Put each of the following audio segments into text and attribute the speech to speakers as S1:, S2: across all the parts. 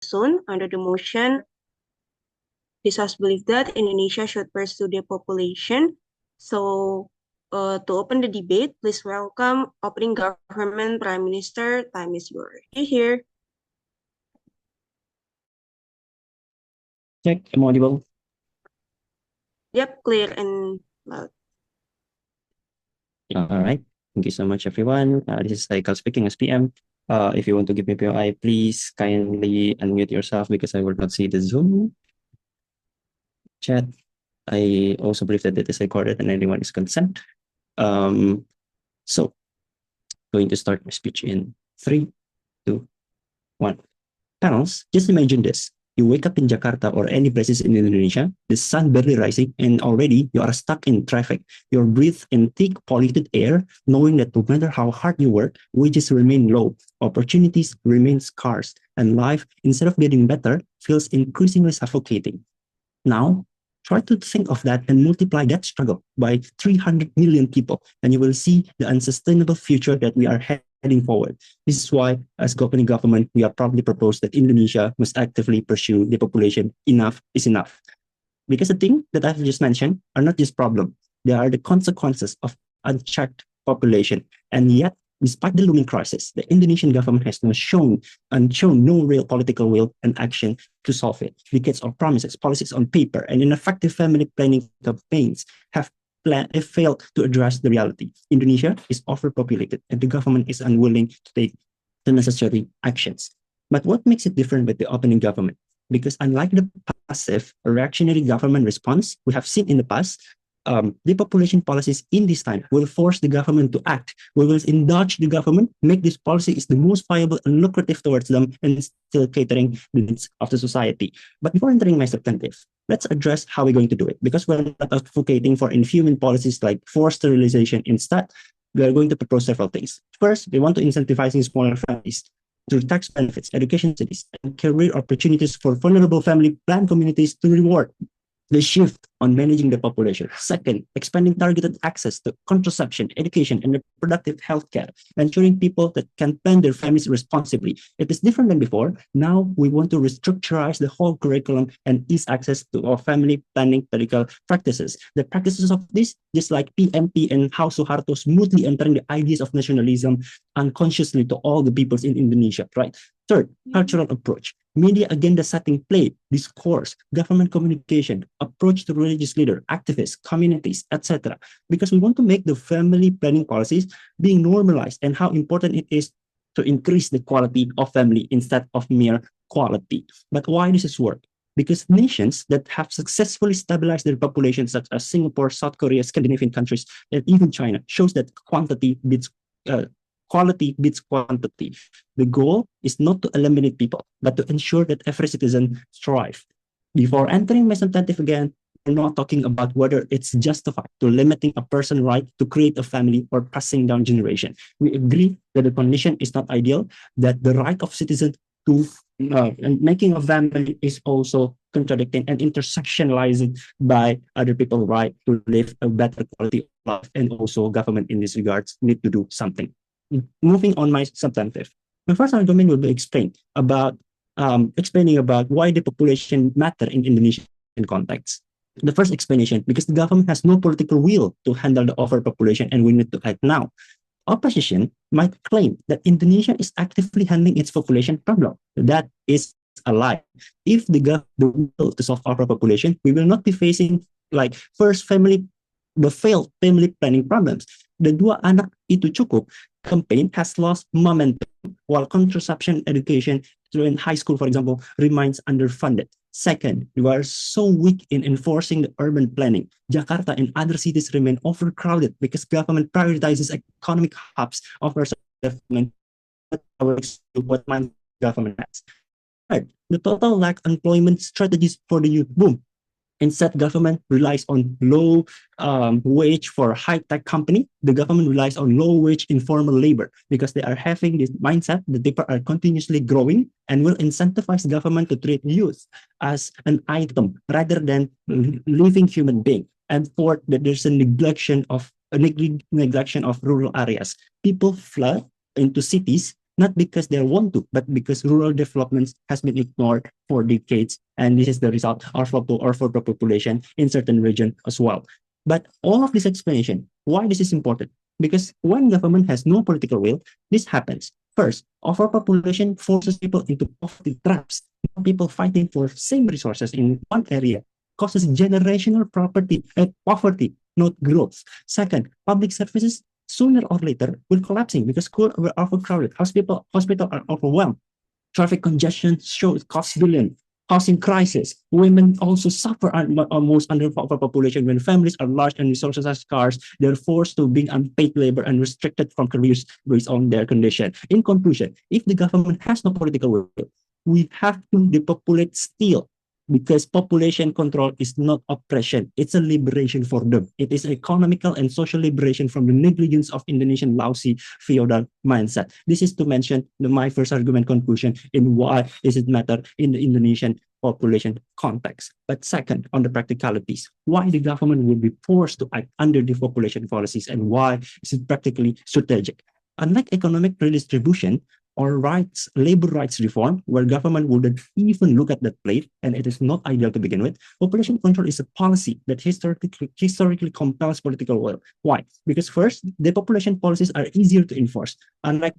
S1: soon under the motion, this House believes that Indonesia should pursue depopulation. So, to open the debate, please welcome opening government Prime Minister. Time is yours. You here?
S2: Check, am I audible?
S1: Yep, clear and loud.
S2: All right. Thank you so much, everyone. This is Haikal speaking as PM. If you want to give me POI, please kindly unmute yourself because I will not see the Zoom chat. I also believe that it is recorded and everyone is consent. So, going to start my speech in 3, 2, 1. Panels, just imagine this. You wake up in Jakarta or any places in Indonesia, the sun barely rising, and already you are stuck in traffic. You breathe in thick, polluted air, knowing that no matter how hard you work, wages remain low, opportunities remain scarce, and life, instead of getting better, feels increasingly suffocating. Now, try to think of that and multiply that struggle by 300 million people, and you will see the unsustainable future that we are heading forward. This is why, as governing government, we have probably proposed that Indonesia must actively pursue depopulation. Enough is enough. Because the thing that I've just mentioned are not just problems, they are the consequences of unchecked population. And yet, despite the looming crisis, the Indonesian government has not shown no real political will and action to solve it. Decades of promises, policies on paper, and ineffective family planning campaigns have failed to address the reality. Indonesia is overpopulated, and the government is unwilling to take the necessary actions. But what makes it different with the opening government? Because unlike the passive reactionary government response we have seen in the past, depopulation policies in this time will force the government to act. We will indulge the government, make this policy is the most viable and lucrative towards them, and still catering the needs of the society. But before entering my substantive, let's address how we're going to do it. Because we're not advocating for inhuman policies like forced sterilization. Instead, we are going to propose several things. First, we want to incentivize smaller families through tax benefits, education subsidies, and career opportunities for vulnerable family plan communities to reward the shift on managing the population. Second, expanding targeted access to contraception, education, and reproductive healthcare, ensuring people that can plan their families responsibly. It is different than before. Now we want to restructurize the whole curriculum and ease access to our family planning medical practices. The practices of this, just like PMP and how Suharto smoothly entering the ideas of nationalism unconsciously to all the peoples in Indonesia, right? Third, cultural approach. Media agenda setting play, discourse, government communication, approach to religious leaders, activists, communities, etc. Because we want to make the family planning policies being normalized and how important it is to increase the quality of family instead of mere quality. But why does this work? Because nations that have successfully stabilized their population, such as Singapore, South Korea, Scandinavian countries, and even China, shows that quality beats quantity. The goal is not to eliminate people, but to ensure that every citizen thrives. Before entering my substantive again, we're not talking about whether it's justified to limiting a person's right to create a family or passing down generation. We agree that the condition is not ideal, that the right of citizens to and making a family is also contradicting and intersectionalized by other people's right to live a better quality of life, and also government in this regards need to do something. Moving on my substantive. My first argument will be explaining about why the population matter in Indonesian context. The first explanation, because the government has no political will to handle the overpopulation and we need to act now. Opposition might claim that Indonesia is actively handling its population problem. That is a lie. If the government will to solve overpopulation, we will not be facing like the failed family planning problems. The Dua Anak Itu Cukup campaign has lost momentum, while contraception education in high school, for example, remains underfunded. Second, we are so weak in enforcing the urban planning. Jakarta and other cities remain overcrowded because government prioritizes economic hubs over development. What my government has. Third, the total lack employment strategies for the youth boom. Instead, government relies on low wage for high-tech company. The government relies on low-wage informal labor because they are having this mindset that people are continuously growing and will incentivize government to treat youth as an item rather than living human being. And fourth, that there's a neglection of rural areas. People flood into cities not because they want to, but because rural development has been ignored for decades. And this is the result of overpopulation in certain region as well. But all of this explanation, why this is important? Because when government has no political will, this happens. First, overpopulation forces people into poverty traps. People fighting for same resources in one area causes generational poverty, not growth. Second, public services sooner or later will collapsing because schools are overcrowded, hospitals are overwhelmed, traffic congestion shows cost billion, housing crisis. Women also suffer most under overpopulation when families are large and resources are scarce. They're forced to being unpaid labor and restricted from careers based on their condition. In conclusion, if the government has no political will, we have to depopulate still because population control is not oppression, it's a liberation for them. It is economical and social liberation from the negligence of Indonesian lousy feudal mindset. This is to mention my first argument conclusion in why does it matter in the Indonesian population context. But second, on the practicalities, why the government would be forced to act under the population policies and why is it practically strategic? Unlike economic redistribution, or labor rights reform, where government wouldn't even look at that plate, and it is not ideal to begin with, population control is a policy that historically compels political will. Why? Because first, depopulation policies are easier to enforce. Unlike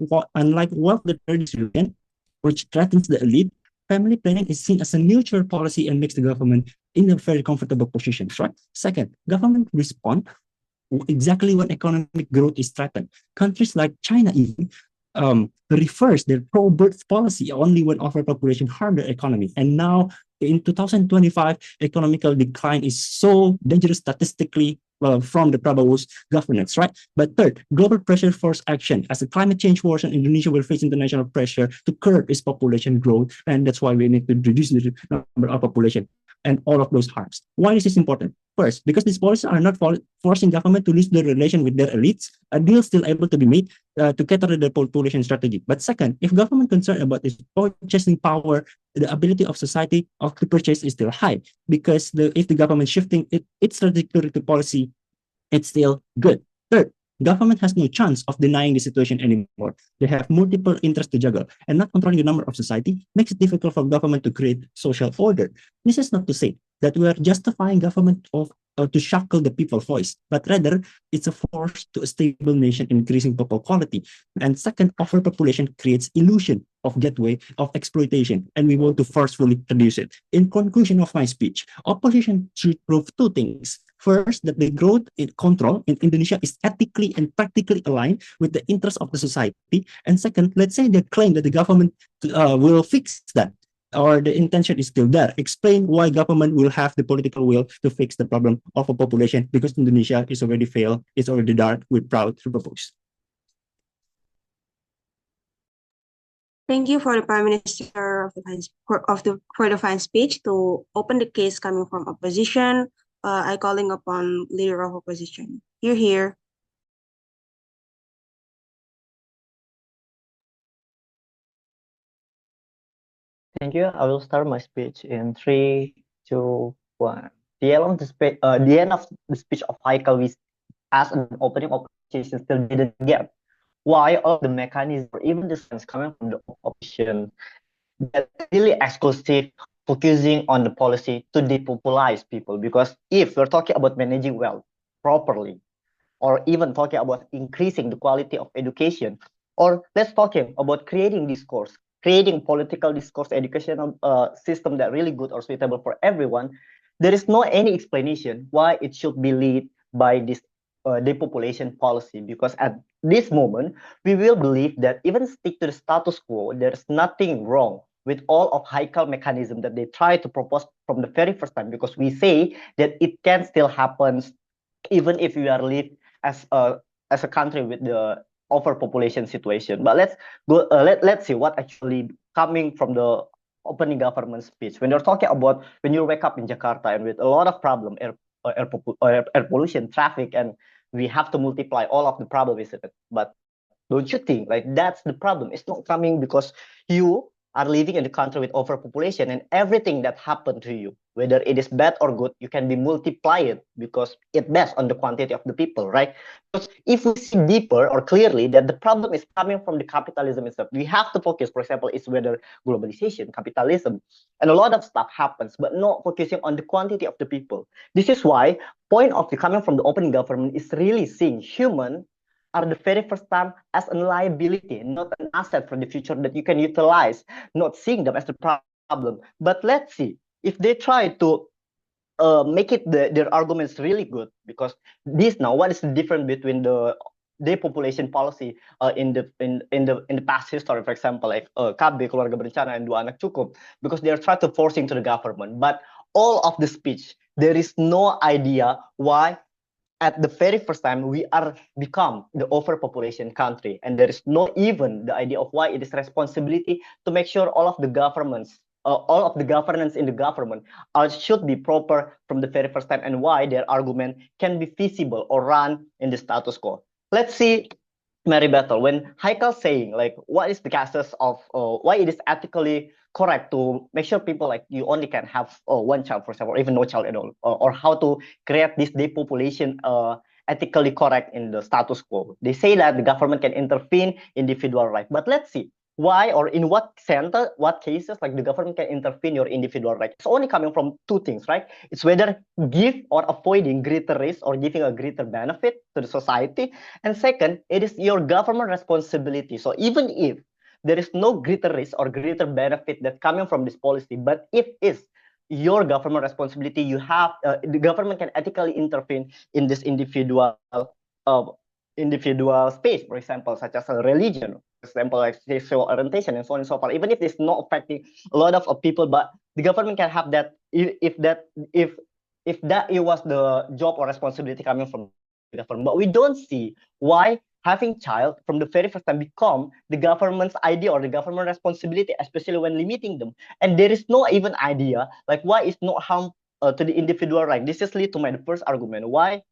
S2: wealth redistribution, which threatens the elite, family planning is seen as a neutral policy and makes the government in a very comfortable position. Right? Second, government respond exactly when economic growth is threatened. Countries like China even reverse their pro-birth policy only when overpopulation harm the economy. And now in 2025, economical decline is so dangerous statistically from the Prabowo's governance, right? But third, global pressure force action. As the climate change worsens, Indonesia will face international pressure to curb its population growth, and that's why we need to reduce the number of population and all of those harms. Why is this important? First, because these policies are not forcing government to lose their relation with their elites, a deal still able to be made to cater to the population strategy. But second, if government concerned about its purchasing power, the ability of society to purchase is still high because if the government shifting its trajectory to policy, it's still good. Third, government has no chance of denying the situation anymore. They have multiple interests to juggle, and not controlling the number of society makes it difficult for government to create social order. This is not to say that we are justifying government to shackle the people's voice, but rather it's a force to a stable nation increasing people quality. And second, overpopulation creates illusion of gateway of exploitation, and we want to forcefully reduce it. In conclusion of my speech, opposition should prove two things. First, that the growth in control in Indonesia is ethically and practically aligned with the interests of the society. And second, let's say they claim that the government will fix that, or the intention is still there. Explain why government will have the political will to fix the problem of a population, because Indonesia is already failed, it's already dark, we're proud to propose.
S1: Thank you for the Prime Minister for the fine speech. To open the case coming from opposition, I calling upon leader of opposition. You're here.
S3: Thank you. I will start my speech in 3, 2, 1. The end of the speech of Haikal, we as an opening opposition still didn't get why all the mechanisms or even the sense coming from the opposition that really exclusive focusing on the policy to depopulize people. Because if we're talking about managing wealth properly, or even talking about increasing the quality of education, or let's talking about creating discourse, creating political discourse, educational system that really good or suitable for everyone, there is no any explanation why it should be led by this depopulation policy. Because at this moment, we will believe that even stick to the status quo, there's nothing wrong with all of Haikal mechanism that they try to propose from the very first time, because we say that it can still happen even if we are live as a country with the overpopulation situation. But let's go. Let's see what actually coming from the opening government speech. When you're talking about when you wake up in Jakarta and with a lot of problem, air pollution, traffic, and we have to multiply all of the problem with it. But don't you think like that's the problem? It's not coming because you are living in the country with overpopulation and everything that happened to you whether it is bad or good, you can be multiplied because it based on the quantity of the people, right? Because if we see deeper or clearly that the problem is coming from the capitalism itself, we have to focus, for example, it's whether globalization, capitalism, and a lot of stuff happens, but not focusing on the quantity of the people. This is why point of the coming from the open government is really seeing human are the very first time as a liability, not an asset for the future that you can utilize, not seeing them as the problem. But let's see if they try to make it their arguments really good, because this now what is the difference between the depopulation policy in the past history, for example, like KB keluarga berencana and dua anak cukup, because they are trying to forcing to the government, but all of the speech there is no idea why at the very first time we are become the overpopulation country, and there is no even the idea of why it is responsibility to make sure all of the governments all of the governance in the government should be proper from the very first time, and why their argument can be feasible or run in the status quo. Let's see Mary Battle, when Haikal saying like what is the cases of why it is ethically correct to make sure people like you only can have one child, for example, or even no child at all, or how to create this depopulation ethically correct in the status quo. They say that the government can intervene individual right, but let's see why or in what center, what cases like the government can intervene your individual right. It's only coming from two things, right? It's whether give or avoiding greater risk or giving a greater benefit to the society, and second, it is your government responsibility. So even if there is no greater risk or greater benefit that coming from this policy, but if it's your government responsibility, you have the government can ethically intervene in this uh, individual space, for example, such as a religion, for example, like sexual orientation, and so on and so forth. Even if it's not affecting a lot of people, but the government can have that if that it was the job or responsibility coming from the government. But we don't see why having child from the very first time become the government's idea or the government responsibility, especially when limiting them. And there is no even idea like why it's not harm to the individual right. This is lead to my first argument. Why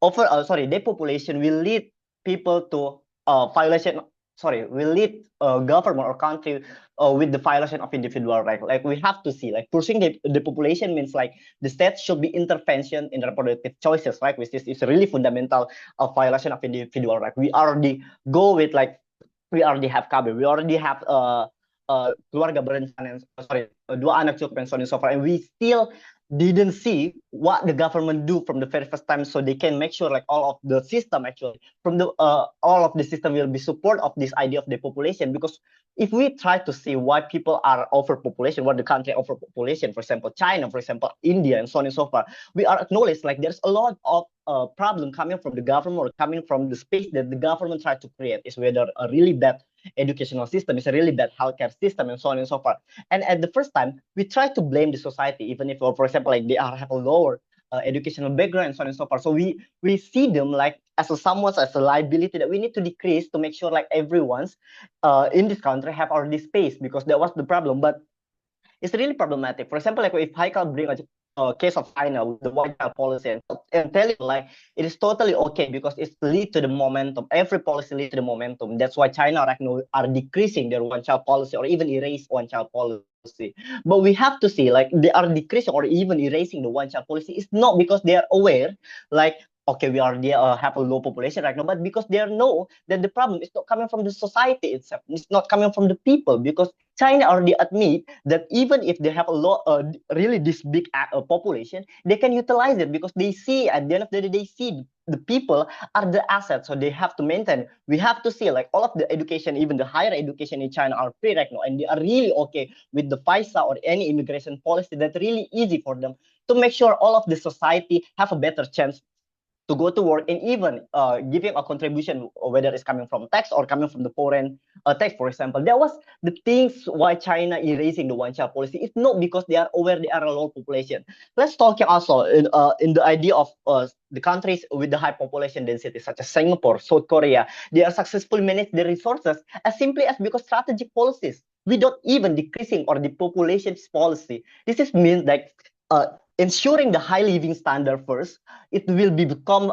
S3: depopulation will lead people to violation. Sorry, will lead government or country with the violation of individual right. Like we have to see, like pursuing the population means like the state should be intervention in reproductive choices, right? Which is a really fundamental violation of individual right. We already go with like we already have KB, we already have keluarga berencana, dua anak cukup and so on and so forth, and we still didn't see what the government do from the very first time, so they can make sure like all of the system actually from the all of the system will be support of this idea of depopulation. Because if we try to see why people are overpopulation, what the country overpopulation, for example China, for example India, and so on and so forth, we are acknowledged like there's a lot of problem coming from the government or coming from the space that the government tried to create, is whether a really bad educational system, is a really bad healthcare system, and so on and so forth. And at the first time, we try to blame the society, even if, for example, like they have a lower educational background, and so on and so forth. So we see them like as a liability that we need to decrease to make sure like everyone's in this country have already space, because that was the problem. But it's really problematic. For example, like if Haikal bring a case of China with the one child policy and tell you like it is totally okay because it's lead to the momentum. Every policy lead to the momentum. That's why China right now are decreasing their one child policy or even erase one child policy. But we have to see like they are decreasing or even erasing the one child policy. It's not because they are aware like okay, we already have a low population right now, but because they know that the problem is not coming from the society itself, it's not coming from the people, because China already admit that even if they have a lot, really this big population, they can utilize it because they see at the end of the day, they see the people are the assets, so they have to maintain. We have to see like all of the education, even the higher education in China are free right now, and they are really okay with the visa or any immigration policy that's really easy for them to make sure all of the society have a better chance to go to work, and even giving a contribution, whether it's coming from tax or coming from the foreign tax, for example. That was the things why China erasing the one-child policy. It's not because they are aware they are a low population. Let's talk also in the idea of the countries with the high population density, such as Singapore, South Korea. They are successfully manage their resources as simply as because strategic policies without even decreasing or the population's policy. This is means that ensuring the high living standard first, it will become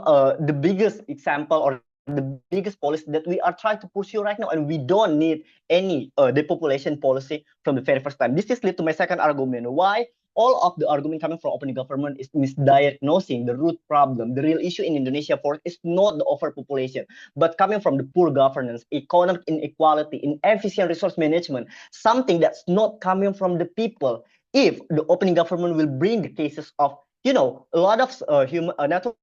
S3: the biggest example or the biggest policy that we are trying to pursue right now, and we don't need any depopulation policy from the very first time. This is lead to my second argument. Why all of the argument coming from opening government is misdiagnosing the root problem. The real issue in Indonesia for is not the overpopulation, but coming from the poor governance, economic inequality, inefficient resource management, something that's not coming from the people. If the opening government will bring the cases of, a lot of human natural,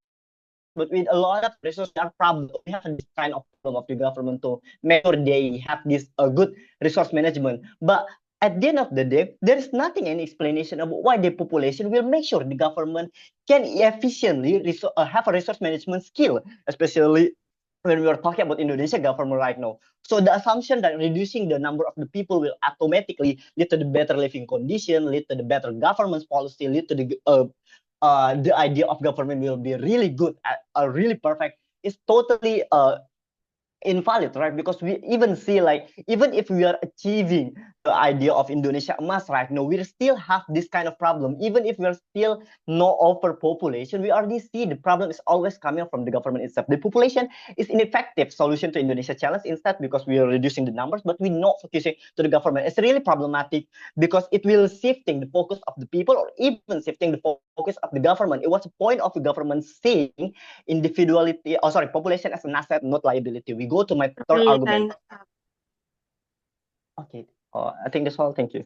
S3: but with a lot of resources are problem, we have this kind of problem of the government to make sure they have this good resource management. But at the end of the day, there is nothing any explanation about why the population will make sure the government can efficiently have a resource management skill, especially when we are talking about Indonesia government right now. So the assumption that reducing the number of the people will automatically lead to the better living condition, lead to the better governance policy, lead to the idea of government will be really good, really perfect, is totally invalid, right? Because we even see, like, even if we are achieving the idea of Indonesia emas right now, we still have this kind of problem. Even if we're still no overpopulation, we already see the problem is always coming from the government itself. The population is ineffective solution to Indonesia challenge instead, because we are reducing the numbers, but we're not focusing to the government. It's really problematic because it will shifting the focus of the people, or even shifting the focus of the government. It was a point of the government saying individuality, population as an asset, not liability. We go to my third
S1: Okay,
S3: argument.
S1: time's up.
S3: Okay, I think that's all. Thank you.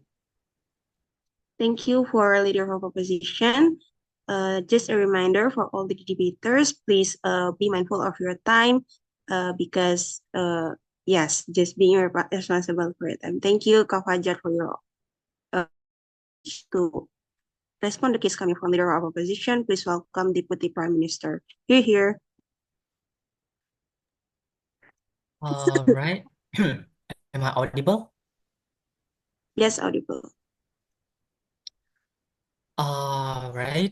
S1: Thank you for leader of opposition. Just a reminder for all the debaters, please be mindful of your time because yes, just being responsible for it. And thank you, Kak Fajar, for your to respond to case coming from leader of opposition. Please welcome Deputy Prime Minister. You're here.
S4: All right. Am I audible?
S1: Yes, audible.
S4: All right.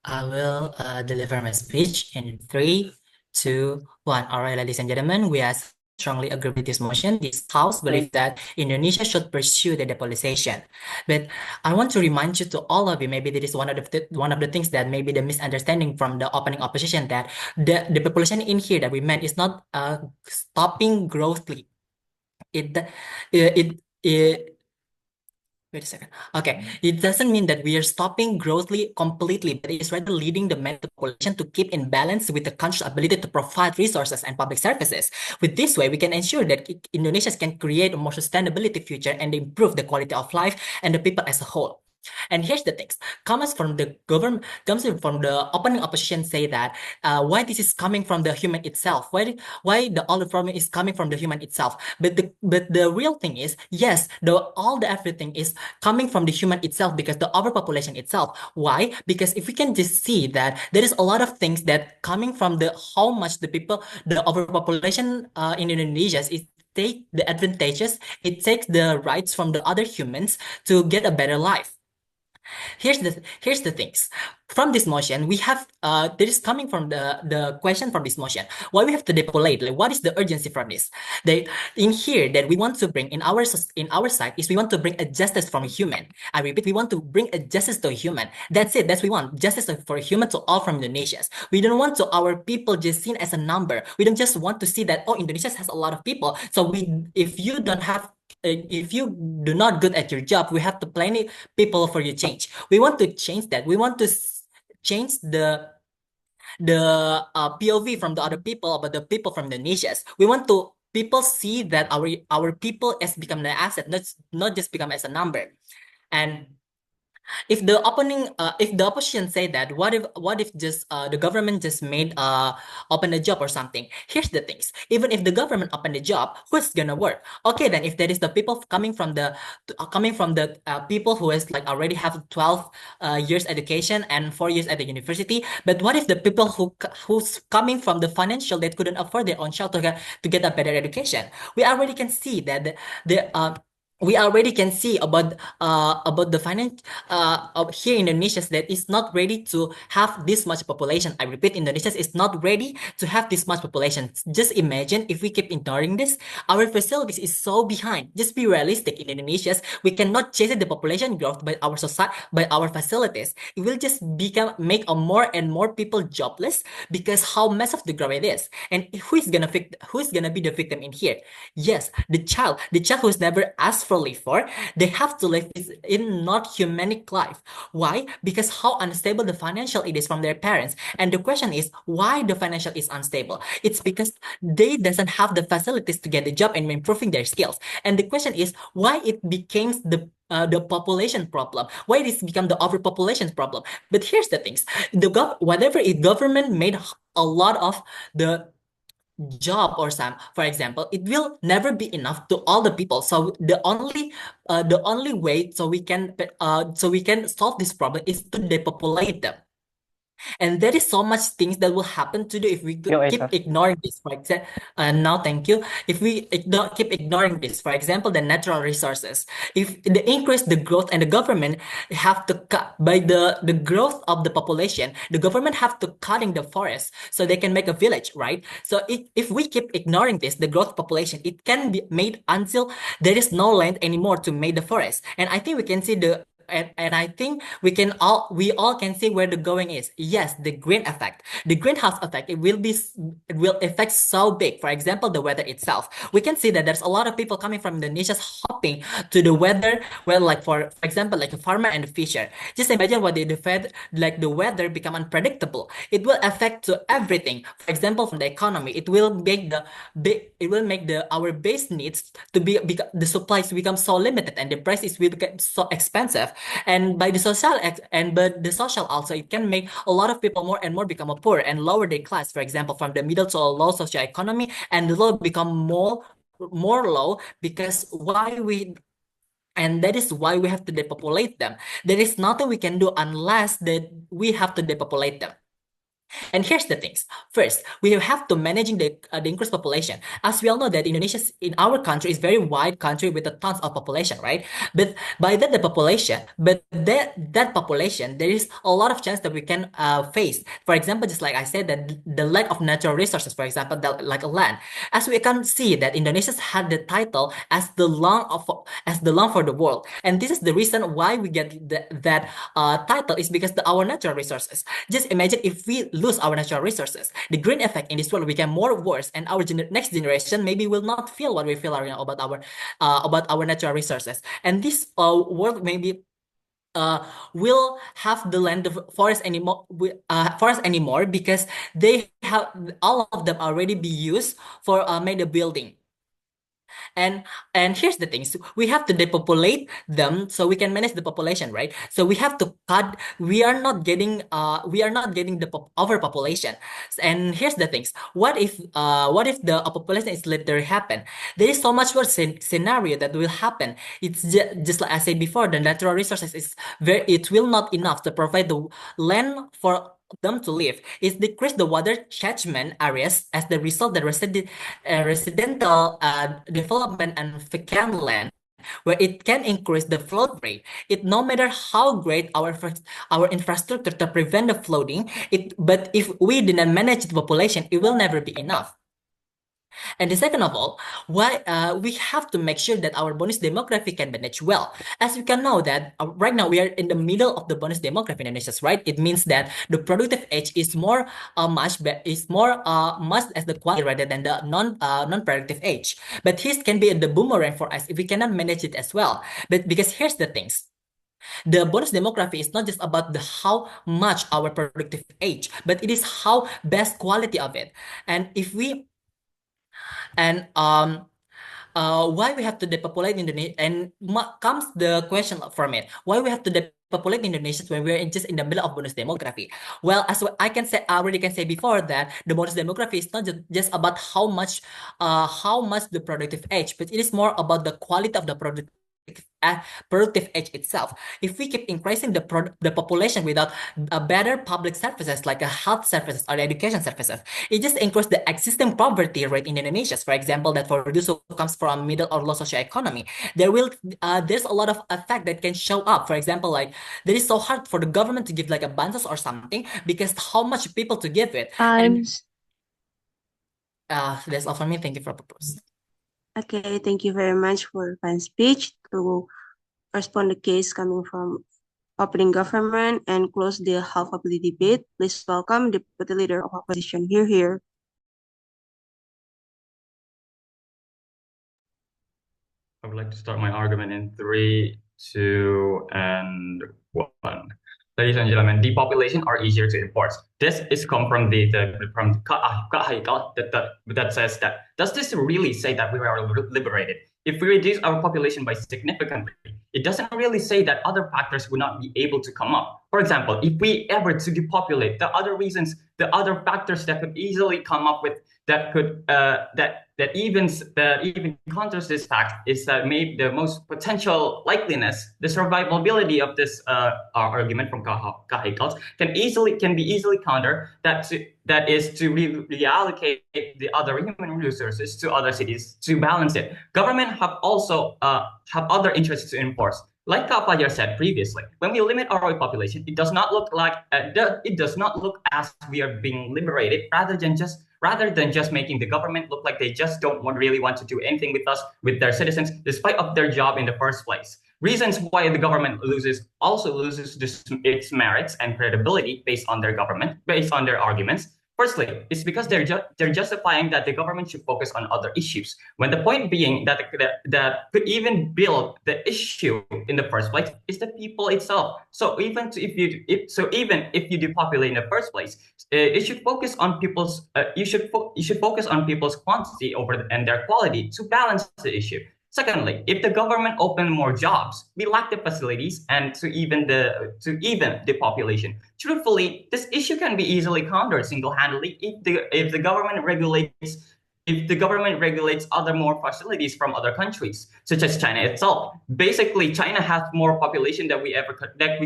S4: I will deliver my speech in 3, 2, 1. All right, ladies and gentlemen, we are strongly agree with this motion. This House believes that Indonesia should pursue the depopulation. But I want to remind you to all of you, maybe that is one of the things that maybe the misunderstanding from the opening opposition, that the population in here that we meant is not stopping growthly. It Wait a second. Okay, it doesn't mean that we are stopping growthly completely, but it is rather leading the population to keep in balance with the country's ability to provide resources and public services. With this way, we can ensure that Indonesia can create a more sustainability future and improve the quality of life and the people as a whole. And here's the things, comments from the government, comes from the opening opposition say that why this is coming from the human itself, why the all the problem is coming from the human itself. But the real thing is, yes, all the everything is coming from the human itself, because the overpopulation itself. Why? Because if we can just see that there is a lot of things that coming from the how much the people, the overpopulation in Indonesia is take the advantages, it takes the rights from the other humans to get a better life. Here's the things. From this motion, we have there is coming from the question from this motion. Why we have to depopulate? Like, what is the urgency from this? In here that we want to bring in our side is we want to bring a justice from a human. I repeat, we want to bring a justice to a human. That's it. That's we want justice for a human to all from Indonesia. We don't want to our people just seen as a number. We don't just want to see that Indonesia has a lot of people. So if you don't have if you do not good at your job, we have to plenty people for you change. We want to change that. We want to change the POV from the other people, but the people from Indonesia. We want to people see that our people has become an asset, not just become as a number. And if the opposition say that what if just the government just made open a job or something, here's the things. Even if the government open the job, who's gonna work? Okay, then if there is the people coming from the people who has like already have 12 years education and 4 years at the university, but what if the people who's coming from the financial that couldn't afford their own child to get a better education? We already can see that we already can see about the finance here in Indonesia that is not ready to have this much population. I repeat, Indonesia is not ready to have this much population. Just imagine if we keep ignoring this, our facilities is so behind. Just be realistic. In Indonesia, we cannot chase the population growth by our society, by our facilities. It will just make a more and more people jobless because how massive the growth it is. And who's gonna be the victim in here? Yes, the child who's never asked successfully for, they have to live in not humanic life. Why? Because how unstable the financial it is from their parents. And the question is, why the financial is unstable? It's because they doesn't have the facilities to get a job and improving their skills. And the question is, why it becomes the population problem? Why it become the overpopulation problem? But here's the things: whatever it government made a lot of the job or some, for example, it will never be enough to all the people. So the only way so we can solve this problem is to depopulate them. And there is so much things that will happen to do if we keep ignoring this. For example, now thank you. If we keep ignoring this, for example, the natural resources, if the increase the growth and the government have to cut by the growth of the population, the government have to cutting the forest so they can make a village, right? So if we keep ignoring this, the growth population, it can be made until there is no land anymore to make the forest. And I think we can see and I think we all can see where the going is. Yes, the green effect, the greenhouse effect, it will affect so big. For example, the weather itself. We can see that there's a lot of people coming from Indonesia hopping to the weather. Well, like for example, like a farmer and a fisher. Just imagine what the weather become unpredictable. It will affect to everything. For example, from the economy, it will make our base needs to be the supplies become so limited and the prices will become so expensive. And by the social also, it can make a lot of people more and more become a poor and lower their class, for example, from the middle to a low socioeconomy, and the low become more low because that is why we have to depopulate them. There is nothing we can do unless that we have to depopulate them. And here's the things. First, we have to managing the increased population. As we all know that Indonesia in our country is very wide country with a tons of population, right? But by that population, there is a lot of chance that we can face. For example, just like I said, that the lack of natural resources, for example, like a land. As we can see that Indonesia had the title as the lung for the world, and this is the reason why we get that title is because our natural resources. Just imagine if we lose our natural resources, the green effect in this world become more worse, and our next generation maybe will not feel what we feel right now about our natural resources, and this world maybe will have the land of forest anymore because they have all of them already be used for made a building. And here's the thing: so we have to depopulate them so we can manage the population, right? So we have to cut. We are not getting the overpopulation. And here's the things: what if the population is literally happen? There is so much worse scenario that will happen. It's just like I said before, the natural resources it will not enough to provide the land for them to live. It decrease the water catchment areas. As the result, the residential development and vacant land, where it can increase the flood rate. It no matter how great our infrastructure to prevent the flooding, but if we didn't manage the population, it will never be enough. And the second of all, why we have to make sure that our bonus demography can manage well. As you can know that right now we are in the middle of the bonus demography in Indonesia, right? It means that the productive age is more much as the quality rather than the non-productive age. But this can be the boomerang for us if we cannot manage it as well. But because here's the things. The bonus demography is not just about the how much our productive age, but it is how best quality of it. And if we and why we have to depopulate Indonesia, and comes the question from it: why we have to depopulate Indonesia when we're just in the middle of bonus demography? Well, as I already can say before, that the bonus demography is not just about how much the productive age, but it is more about the quality of the productive age itself. If we keep increasing the population without better public services like health services or education services, it just increases the existing poverty rate in Indonesia. For example, that for those who comes from middle or low socioeconomy, there's a lot of effect that can show up. For example, like there is so hard for the government to give like a bonus or something because how much people to give it.
S1: Times.
S4: That's all for me. Thank you for the purpose.
S1: Okay, thank you very much for your speech to respond the case coming from opening government and close the half of the debate. Please welcome Deputy Leader of Opposition. Here.
S5: I would like to start my argument in 3, 2, and 1. Ladies and gentlemen, depopulation are easier to enforce. This is come from from that says that. Does this really say that we are liberated? If we reduce our population by significantly, it doesn't really say that other factors would not be able to come up. For example, if we ever to depopulate, the other factors that could easily come up with that could that even counters this fact is that maybe the most potential likeliness, the survivability of this argument from Kahikals can be easily countered. That is to reallocate the other human resources to other cities to balance it. Government have also have other interests to enforce. Like Kapajar said previously, when we limit our population, it does not look like as we are being liberated, rather than just making the government look like they just don't really want to do anything with us, with their citizens, despite of their job in the first place. Reasons why the government loses its merits and credibility based on their arguments. Firstly, it's because they're justifying that the government should focus on other issues, when the point being that could even build the issue in the first place is the people itself. So even if you depopulate in the first place, it should focus on people's. You should focus on people's quantity and their quality to balance the issue. Secondly, if the government opened more jobs, we lack the facilities and to even the population. Truthfully, this issue can be easily countered single-handedly if the government regulates other more facilities from other countries, such as China itself. Basically, China has more population than we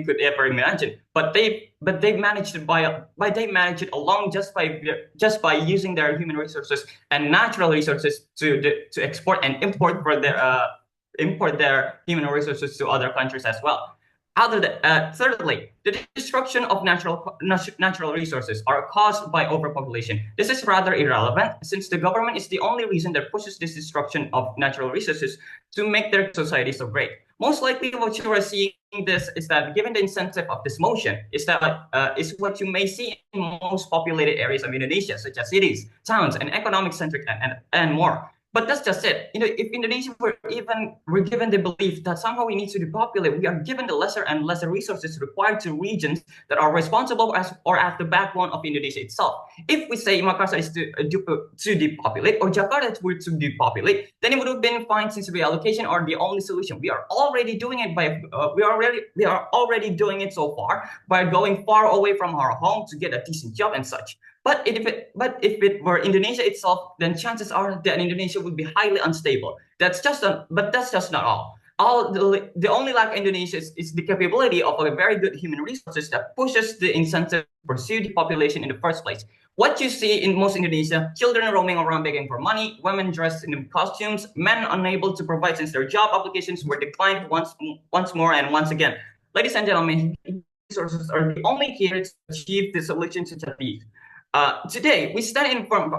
S5: could ever imagine, but they managed it alone just by using their human resources and natural resources to export and import their human resources to other countries as well. Thirdly, the destruction of natural resources are caused by overpopulation. This is rather irrelevant, since the government is the only reason that pushes this destruction of natural resources to make their society so great. Most likely, what you are seeing this is that, given the incentive of this motion, is what you may see in most populated areas of Indonesia, such as cities, towns, and economic centric and more. But that's just it. If Indonesia were given the belief that somehow we need to depopulate, we are given the lesser and lesser resources required to regions that are responsible as the backbone of Indonesia itself. If we say Makassar is to depopulate or Jakarta were to depopulate, then it would have been fine, since reallocation are the only solution. We are already doing it we are already doing it so far by going far away from our home to get a decent job and such. But if it were Indonesia itself, then chances are that Indonesia would be highly unstable. That's just not all. The only lack Indonesia is the capability of a very good human resources that pushes the incentive to pursue depopulation in the first place. What you see in most Indonesia: children roaming around begging for money, women dressed in costumes, men unable to provide since their job applications were declined once more and once again. Ladies and gentlemen, resources are the only key to achieve the solution to these. Today, we stand informed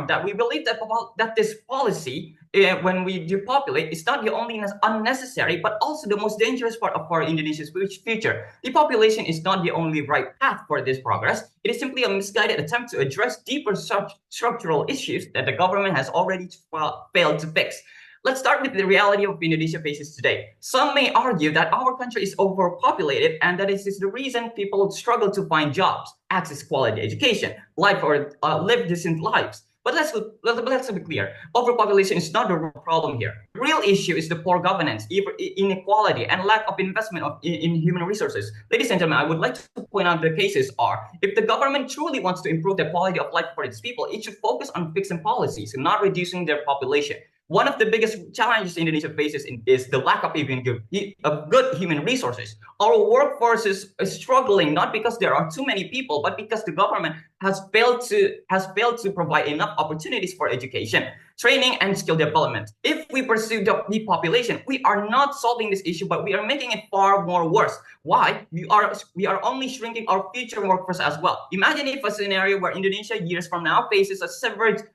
S5: that we believe that this policy, when we depopulate, is not the only unnecessary, but also the most dangerous part of our Indonesia's future. Depopulation is not the only right path for this progress. It is simply a misguided attempt to address deeper structural issues that the government has already failed to fix. Let's start with the reality of Indonesia faces today. Some may argue that our country is overpopulated, and that is the reason people struggle to find jobs, access quality education, live decent lives. But let's be clear. Overpopulation is not the real problem here. The real issue is the poor governance, inequality, and lack of investment in human resources. Ladies and gentlemen, I would like to point out the cases are: if the government truly wants to improve the quality of life for its people, it should focus on fixing policies and not reducing their population. One of the biggest challenges Indonesia faces is the lack of good human resources. Our workforce is struggling not because there are too many people, but because the government has failed to provide enough opportunities for education, training, and skill development. If we pursue depopulation, we are not solving this issue, but we are making it far more worse. Why? We are only shrinking our future workforce as well. Imagine if a scenario where Indonesia years from now faces a severe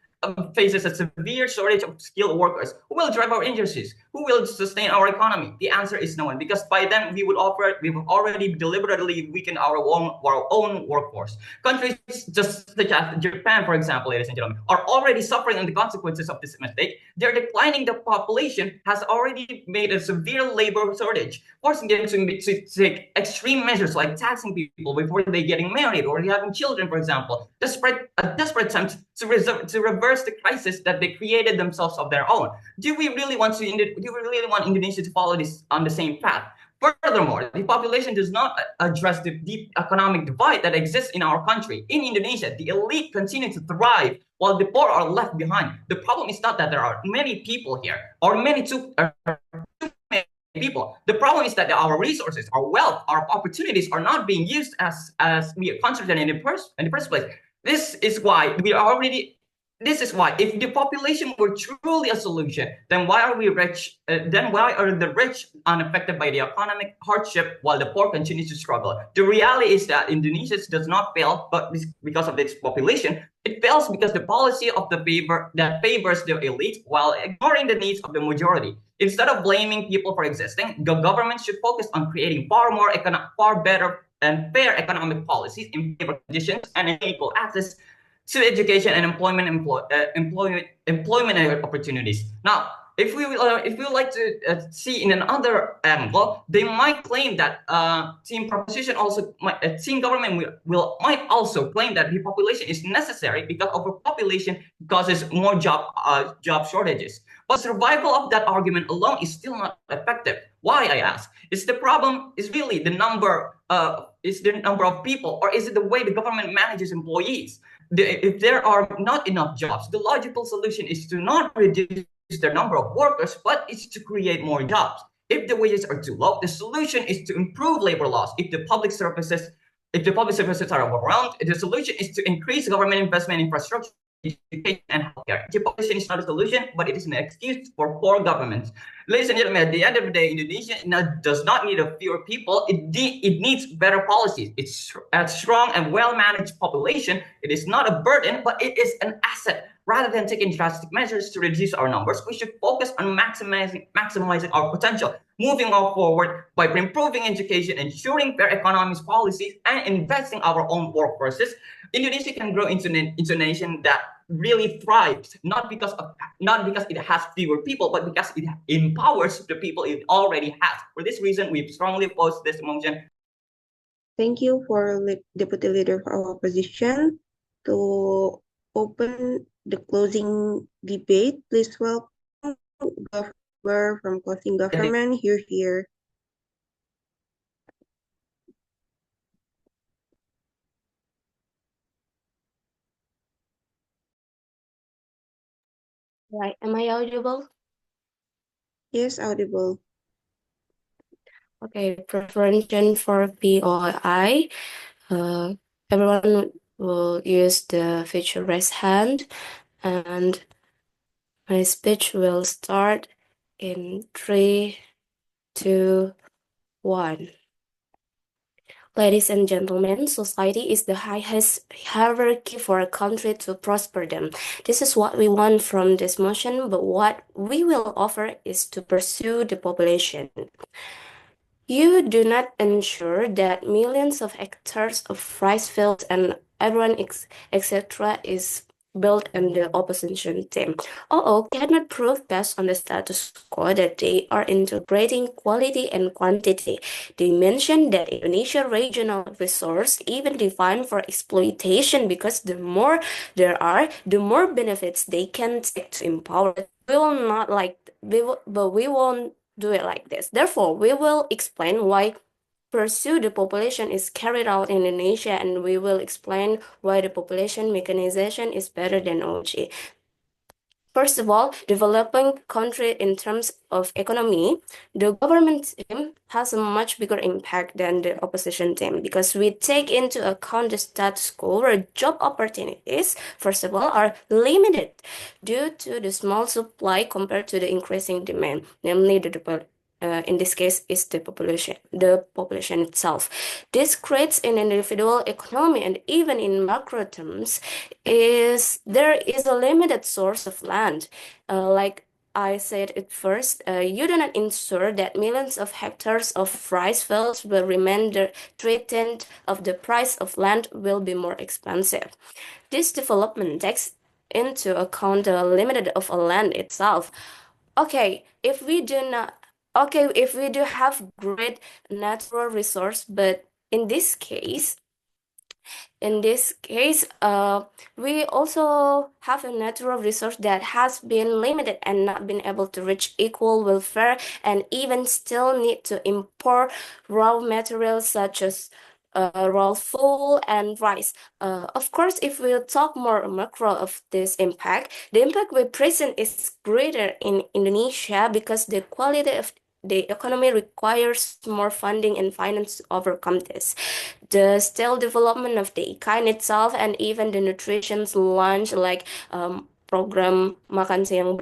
S5: faces a severe shortage of skilled workers, who will drive our industries? Who will sustain our economy? The answer is no one, because by then we would already deliberately weakened our own workforce. Countries just such as Japan, for example, ladies and gentlemen, are already suffering the consequences of this mistake. Their declining the population has already made a severe labor shortage, forcing them to take extreme measures like taxing people before they getting married or having children, for example. A desperate attempt to reverse the crisis that they created themselves of their own. Do we really want Indonesia to follow this on the same path? Furthermore, the population does not address the deep economic divide that exists in our country. In Indonesia, the elite continue to thrive while the poor are left behind. The problem is not that there are many people here or too many people. The problem is that our resources, our wealth, our opportunities are not being used as we concentrated in the first place. This is why, if the population were truly a solution, then why are we rich? Then why are the rich unaffected by the economic hardship while the poor continue to struggle? The reality is that Indonesia does not fail, but because of its population. It fails because the policy of that favors the elite while ignoring the needs of the majority. Instead of blaming people for existing, the government should focus on creating far better and fair economic policies in favor conditions and equal access to education and employment opportunities. Now, if we would like to see in another angle, they might claim that team government might also claim that depopulation is necessary because overpopulation causes more job shortages. But survival of that argument alone is still not effective. Why, I ask? Is the problem really the number of people, or is it the way the government manages employees? If there are not enough jobs, the logical solution is to not reduce the number of workers, but it's to create more jobs. If the wages are too low, the solution is to improve labor laws. If the public services are overwhelmed, the solution is to increase government investment in infrastructure, education, and healthcare. Depopulation is not a solution, but it is an excuse for poor governments. Ladies and gentlemen, at the end of the day, Indonesia does not need fewer people. It needs better policies. It's a strong and well-managed population. It is not a burden, but it is an asset. Rather than taking drastic measures to reduce our numbers, we should focus on maximizing our potential, moving forward by improving education, ensuring fair economic policies, and investing our own workforces. Indonesia can grow into a nation that really thrives, not because it has fewer people, but because it empowers the people it already has. For this reason, we strongly oppose this motion.
S1: Thank you for Deputy Leader of our opposition. To open the closing debate, please welcome Governor from Closing Government. Here.
S6: Right, am I audible?
S1: Yes, audible.
S6: Okay, preparation for POI. Everyone will use the feature raise hand, and my speech will start in 3, 2, 1. Ladies and gentlemen, society is the highest hierarchy for a country to prosper them. This is what we want from this motion, but what we will offer is to pursue the population. You do not ensure that millions of hectares of rice fields and everyone, etc., is built in the opposition team. OO cannot prove based on the status quo that they are integrating quality and quantity. They mentioned that Indonesia regional resource even defined for exploitation because the more there are, the more benefits they can take to empower. We won't do it like this. Therefore, we will explain why pursue the population is carried out in Indonesia, and we will explain why the population mechanization is better than OG. First of all, developing country in terms of economy, the government team has a much bigger impact than the opposition team because we take into account the status quo where job opportunities, first of all, are limited due to the small supply compared to the increasing demand, namely the in this case is the population itself. This creates an individual economy, and even in macro terms, there is a limited source of land. Like I said at first, you do not ensure that millions of hectares of rice fields will remain the 3/10 of the price of land will be more expensive. This development takes into account the limit of a land itself. Okay, if we do have great natural resource, but in this case, we also have a natural resource that has been limited and not been able to reach equal welfare, and even still need to import raw materials such as raw fuel and rice. Of course, if we talk more macro of this impact, the impact we present is greater in Indonesia because the quality of the economy requires more funding and finance to overcome this. The still development of the kind itself and even the nutrition's launch, like program makan siang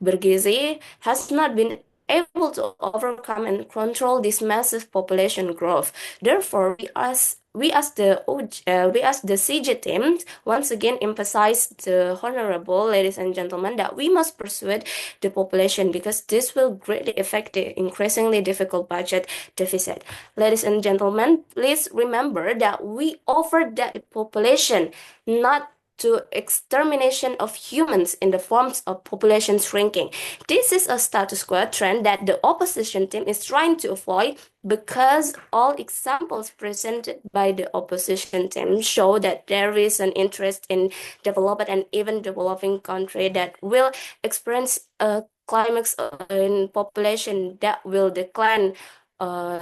S6: bergizi, has not been able to overcome and control this massive population growth. Therefore, we as the CG team once again emphasize the honorable ladies and gentlemen that we must persuade the population because this will greatly affect the increasingly difficult budget deficit. Ladies and gentlemen, please remember that we offer that population not to extermination of humans in the forms of population shrinking. This is a status quo trend that the opposition team is trying to avoid because all examples presented by the opposition team show that there is an interest in developed and even developing country that will experience a climax in population that will decline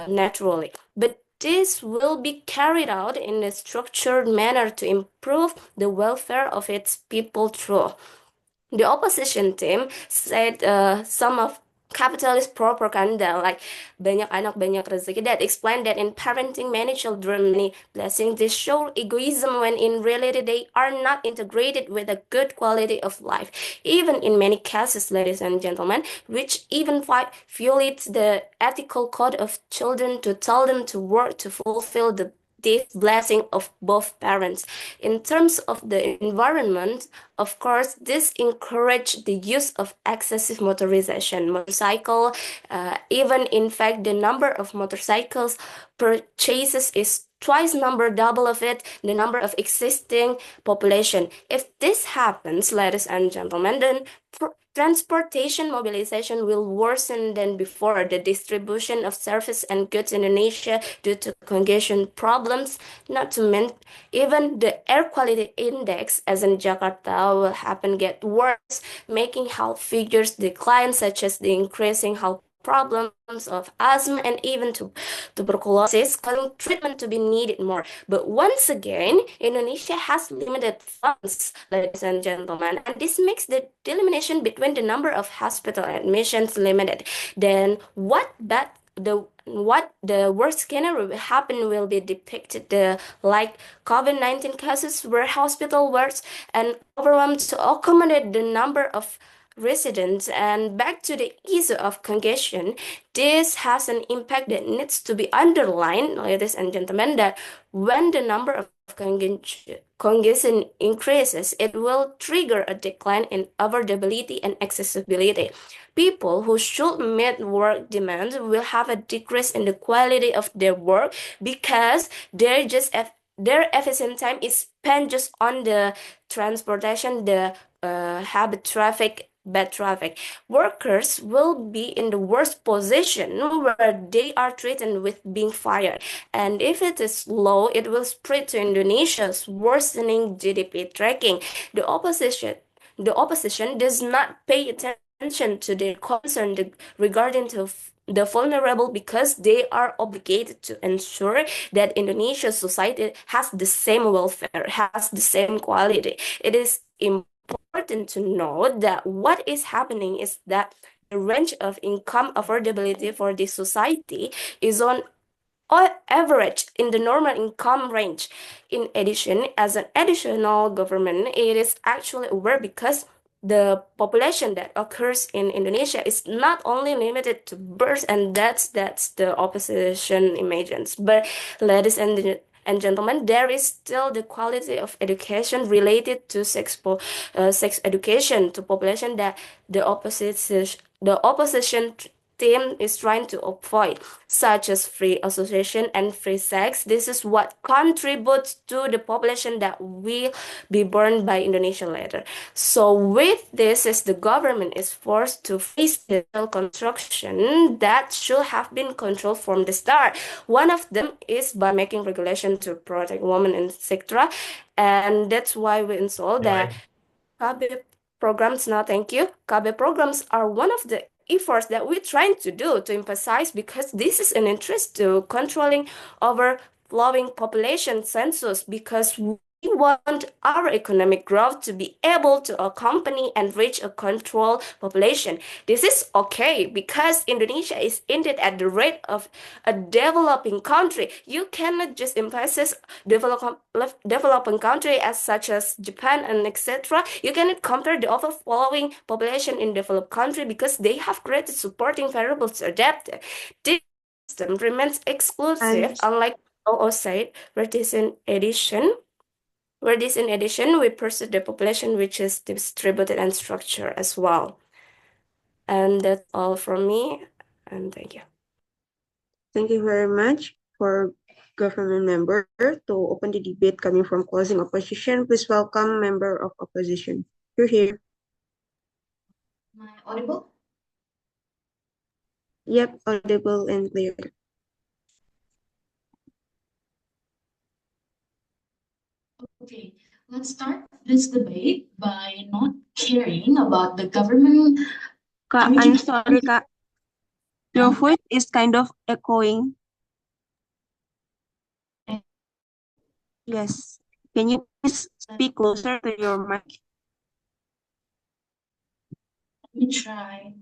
S6: naturally. But this will be carried out in a structured manner to improve the welfare of its people through. The opposition team said some of capitalist propaganda like banyak anak banyak rezeki that explained that in parenting many children many blessings, they show egoism when in reality they are not integrated with a good quality of life. Even in many cases, ladies and gentlemen, which even violates the ethical code of children to tell them to work to fulfill this blessing of both parents. In terms of the environment, of course, this encouraged the use of excessive motorization, motorcycle. Even in fact, the number of motorcycles purchases is twice double of the number of existing population. If this happens, ladies and gentlemen, then transportation mobilization will worsen than before. The distribution of service and goods in Indonesia due to congestion problems, not to mention even the air quality index as in Jakarta will get worse, making health figures decline, such as the increasing health problems of asthma and even tuberculosis, causing treatment to be needed more. But once again, Indonesia has limited funds, ladies and gentlemen, and this makes the delimitation between the number of hospital admissions limited. Then what the worst scenario will happen will be depicted like COVID-19 cases where hospital wards and overwhelmed to accommodate the number of residents. And back to the issue of congestion, this has an impact that needs to be underlined, ladies and gentlemen, that when the number of congestion increases, it will trigger a decline in affordability and accessibility. People who should meet work demands will have a decrease in the quality of their work because their efficient time is spent just on the transportation, the bad traffic. Workers will be in the worst position where they are threatened with being fired. And if it is low, it will spread to Indonesia's worsening GDP tracking. The opposition does not pay attention to their concern regarding to the vulnerable because they are obligated to ensure that Indonesia's society has the same welfare, has the same quality. It is important to note that what is happening is that the range of income affordability for this society is on average in the normal income range. In addition, as an additional government, it is actually aware because the population that occurs in Indonesia is not only limited to birth and deaths. That's the opposition imagines. But ladies and gentlemen, there is still the quality of education related to sex education to population that the opposition team is trying to avoid, such as free association and free sex. This is what contributes to the population that will be burned by Indonesia later. So with this, as the government is forced to face the construction that should have been controlled from the start. One of them is by making regulation to protect women, etc. And that's why we install that KB programs. Now, thank you. KB programs are one of the efforts that we're trying to do to emphasize, because this is an interest to controlling overflowing population census, because we want our economic growth to be able to accompany and reach a controlled population. This is okay because Indonesia is indeed at the rate of a developing country. You cannot just emphasize developing country as such as Japan and etc. You cannot compare the overflowing population in developed country because they have created supporting variables to adapt it. This system remains exclusive, unlike OO said, where this in addition, we pursue the population which is distributed and structured as well. And that's all from me, and thank you.
S1: Thank you very much for government member. To open the debate coming from closing opposition, please welcome member of opposition. You're here.
S7: Am I audible?
S1: Yep, audible and clear.
S7: Okay, let's start this debate by not caring about the government.
S1: Kak, I'm sorry, Kak. Your voice is kind of echoing. Yes. Can you please speak closer to your mic?
S7: Let me try.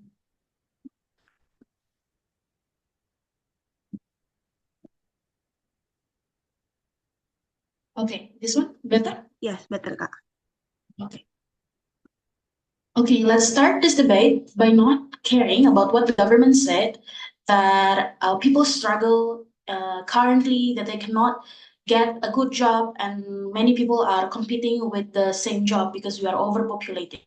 S7: Okay, this one better?
S1: Yes, better, Kak.
S7: Okay. Okay, let's start this debate by not caring about what the government said, that people struggle currently, that they cannot get a good job, and many people are competing with the same job because we are overpopulated.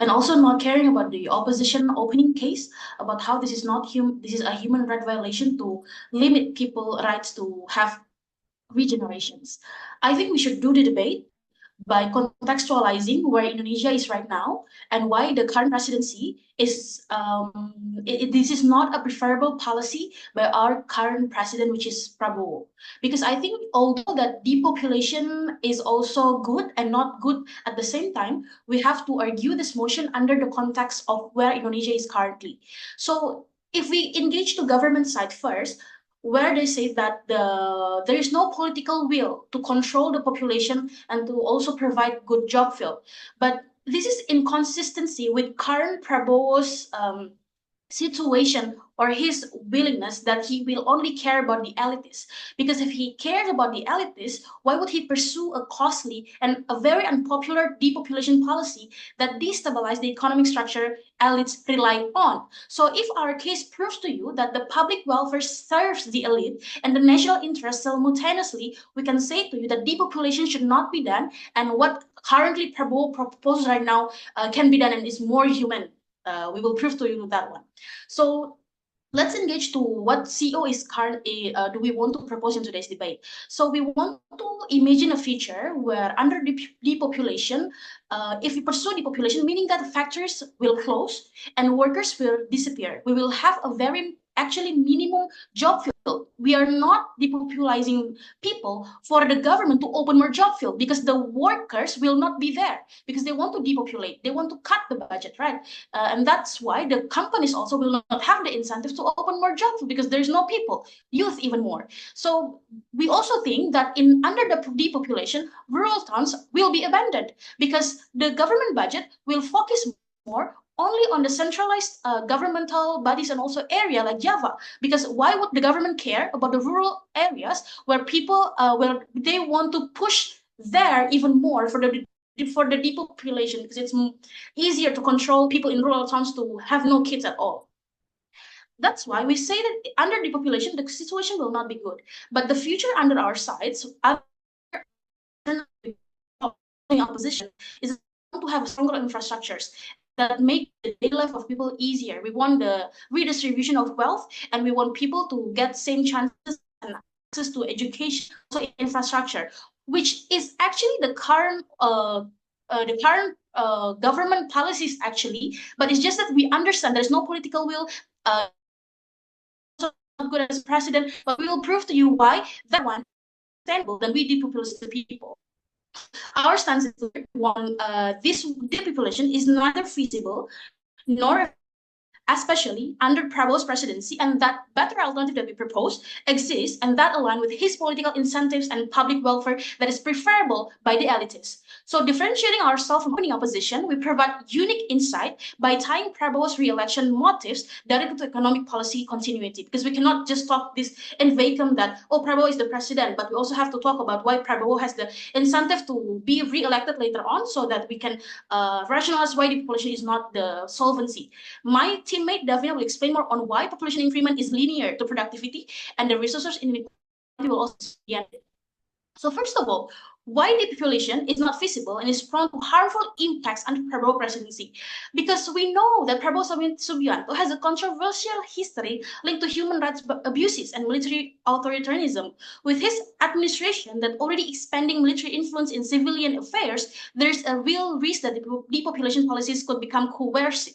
S7: And also not caring about the opposition opening case about how this is not this is a human right violation to limit people rights to have regenerations. I think we should do the debate by contextualizing where Indonesia is right now and why the current presidency is, this is not a preferable policy by our current president, which is Prabowo. Because I think although that depopulation is also good and not good at the same time, we have to argue this motion under the context of where Indonesia is currently. So if we engage the government side first, where they say that there is no political will to control the population and to also provide good job fill. But this is inconsistency with current Prabowo's situation or his willingness that he will only care about the elitists. Because if he cared about the elitists, why would he pursue a costly and a very unpopular depopulation policy that destabilizes the economic structure elites rely on? So if our case proves to you that the public welfare serves the elite and the national interest simultaneously, we can say to you that depopulation should not be done, and what currently Prabowo proposes right now can be done and is more human. We will prove to you that one. So let's engage to what CO is currently, do we want to propose in today's debate. So we want to imagine a future where under depopulation, if we pursue depopulation, meaning that factories will close and workers will disappear. We will have a very actually minimum job fill. We are not depopulizing people for the government to open more job fill because the workers will not be there because they want to depopulate. They want to cut the budget, right? And that's why the companies also will not have the incentive to open more jobs because there's no people, youth even more. So we also think that in under the depopulation, rural towns will be abandoned because the government budget will focus more only on the centralized governmental bodies and also area like Java. Because why would the government care about the rural areas where people, where they want to push there even more for the for the depopulation, because it's easier to control people in rural towns to have no kids at all. That's why we say that under depopulation, the situation will not be good. But the future under our sides, opposition, is to have stronger infrastructures that make the daily life of people easier. We want the redistribution of wealth, and we want people to get same chances and access to education, also infrastructure, which is actually the current government policies actually. But it's just that we understand there's no political will. Not good as president, but we will prove to you why that one is sustainable. Then we depopulate the people. Our stance is one: this depopulation is neither feasible nor, especially under Prabowo's presidency, and that better alternative that we propose exists, and that align with his political incentives and public welfare that is preferable by the elitists. So differentiating ourselves from the opposition, we provide unique insight by tying Prabowo's re-election motives directly to economic policy continuity, because we cannot just talk this in vacuum that, oh, Prabowo is the president, but we also have to talk about why Prabowo has the incentive to be re-elected later on, so that we can rationalize why depopulation is not the solvency. My teammate Davina will explain more on why population increment is linear to productivity, and the resources inequality will also be added. So first of all, why depopulation is not feasible and is prone to harmful impacts under Prabowo presidency? Because we know that Prabowo Subianto has a controversial history linked to human rights abuses and military authoritarianism. With his administration that already expanding military influence in civilian affairs, there's a real risk that depopulation policies could become coercive.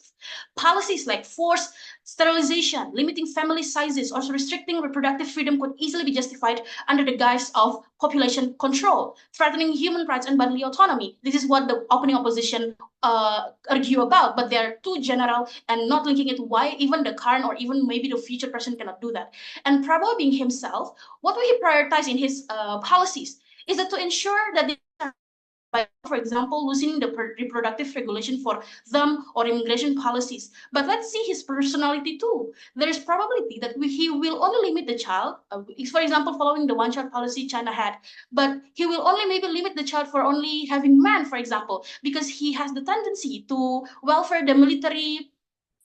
S7: Policies like forced sterilization, limiting family sizes, or restricting reproductive freedom could easily be justified under the guise of population control, threatening human rights and bodily autonomy. This is what the opening opposition argue about, but they're too general and not linking it why even the current or even maybe the future president cannot do that. And Prabowo being himself, what will he prioritize in his policies? Is it to ensure that by, for example, loosening the reproductive regulation for them or immigration policies. But let's see his personality too. There is probability that he will only limit the child, for example, following the one-child policy China had, but he will only maybe limit the child for only having men, for example, because he has the tendency to welfare the military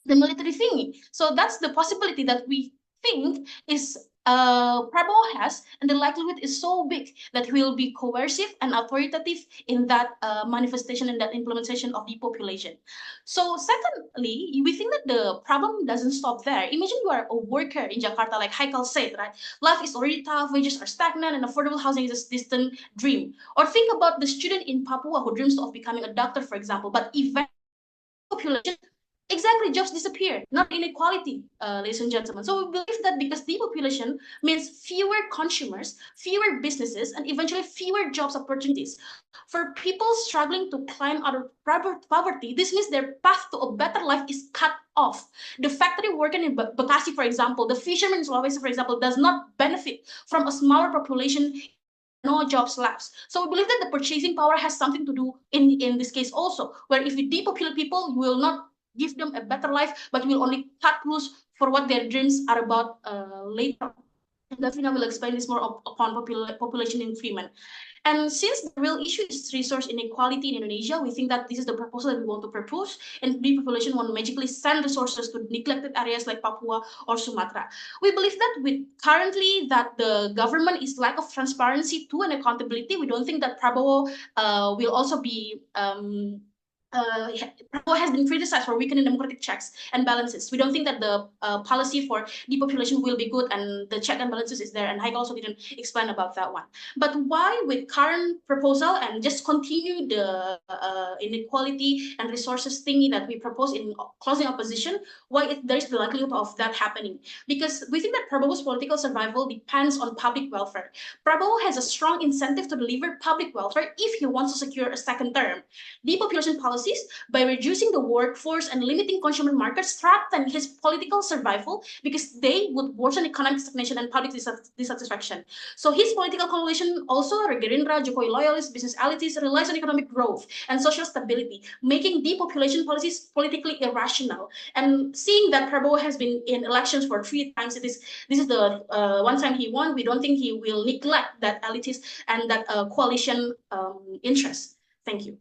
S7: thingy. So that's the possibility that we think is Prabowo has, and the likelihood is so big that he will be coercive and authoritative in that manifestation and that implementation of depopulation. So secondly, we think that the problem doesn't stop there. Imagine you are a worker in Jakarta, like Haikal said, right? Life is already tough, wages are stagnant, and affordable housing is a distant dream. Or think about the student in Papua who dreams of becoming a doctor, for example, but eventually population, exactly, jobs disappear, not inequality, ladies and gentlemen. So we believe that because depopulation means fewer consumers, fewer businesses, and eventually fewer jobs opportunities. For people struggling to climb out of poverty, this means their path to a better life is cut off. The factory worker in Bekasi, for example, the fisherman in Sulawesi, for example, does not benefit from a smaller population, no jobs lapse. So we believe that the purchasing power has something to do in this case also, where if you depopulate people, you will not give them a better life, but you will only cut loose for what their dreams are about later. And Davina will explain this more upon population increment. And since the real issue is resource inequality in Indonesia, we think that this is the proposal that we want to propose, and depopulation won't magically send resources to neglected areas like Papua or Sumatra. We believe that with currently that the government is lack of transparency to and accountability, we don't think that Prabowo will also be Prabowo has been criticized for weakening democratic checks and balances. We don't think that the policy for depopulation will be good and the check and balances is there, and Haikal also didn't explain about that one. But why with current proposal and just continue the inequality and resources thingy that we propose in closing opposition, why there is the likelihood of that happening? Because we think that Prabowo's political survival depends on public welfare. Prabowo has a strong incentive to deliver public welfare if he wants to secure a second term. Depopulation policies, by reducing the workforce and limiting consumer markets, threaten his political survival because they would worsen economic stagnation and public dissatisfaction. So his political coalition, also Gerindra, Jokowi loyalists, business elites, relies on economic growth and social stability, making depopulation policies politically irrational. And seeing that Prabowo has been in elections for 3 times, this is the one time he won, we don't think he will neglect that elitist and that coalition interest. Thank you.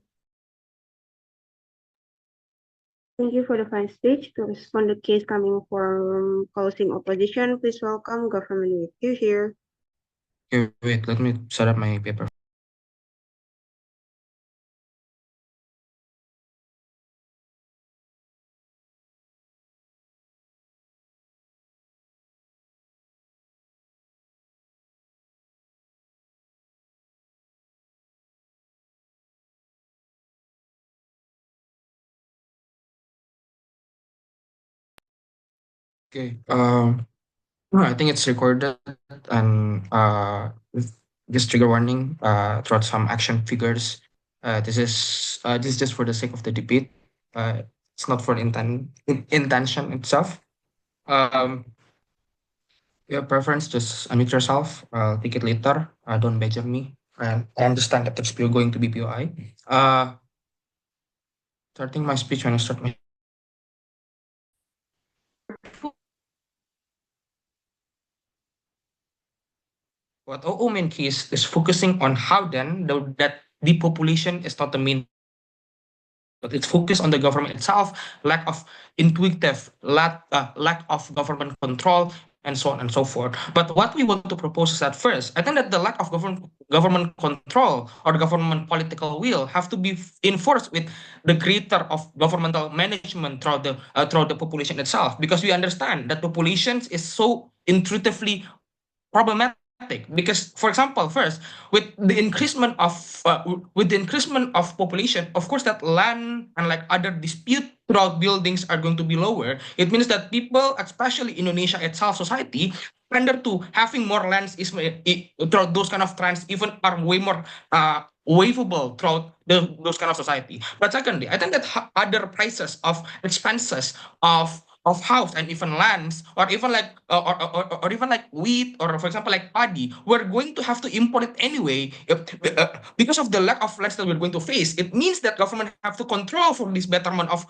S1: Thank you for the fine speech. To respond the case coming from closing opposition, please welcome government with you here.
S8: Okay, wait, let me set up my paper. Okay, no, I think it's recorded and with just trigger warning, throughout some action figures. This is just for the sake of the debate. It's not for intention itself. Your preference, just unmute yourself. I'll take it later. Don't badger me. And I understand that there's still going to be POI. Starting my speech when I start my what OO main case is focusing on how then that depopulation is not the main, but it's focused on the government itself, lack of intuitive, lack of government control, and so on and so forth. But what we want to propose is that first, I think that the lack of government control or government political will have to be enforced with the greater of governmental management throughout the population itself, because we understand that populations is so intuitively problematic, because for example first with the increasement of population, of course that land and like other dispute throughout buildings are going to be lower. It means that people, especially Indonesia itself society, tender to having more lands is throughout those kind of trends even are way more waivable throughout those kind of society. But secondly, I think that other prices of expenses of house and even lands, or even like or even like wheat, or for example like paddy, we're going to have to import it anyway, because of the lack of lands that we're going to face. It means that government have to control for this betterment of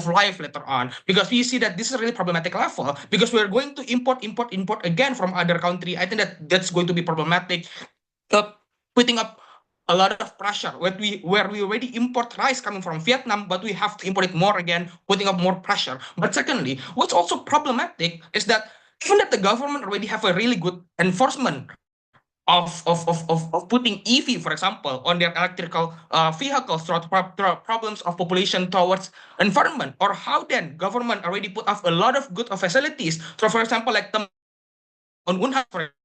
S8: life later on, because we see that this is a really problematic level, because we're going to import again from other country. I think that that's going to be problematic, putting up a lot of pressure where we already import rice coming from Vietnam, but we have to import it more again, putting up more pressure. But secondly, what's also problematic is that even that the government already have a really good enforcement of putting EV, for example, on their electrical vehicles throughout problems of population towards environment, or how then government already put up a lot of good facilities. So, for example, like the on Unhas, for example,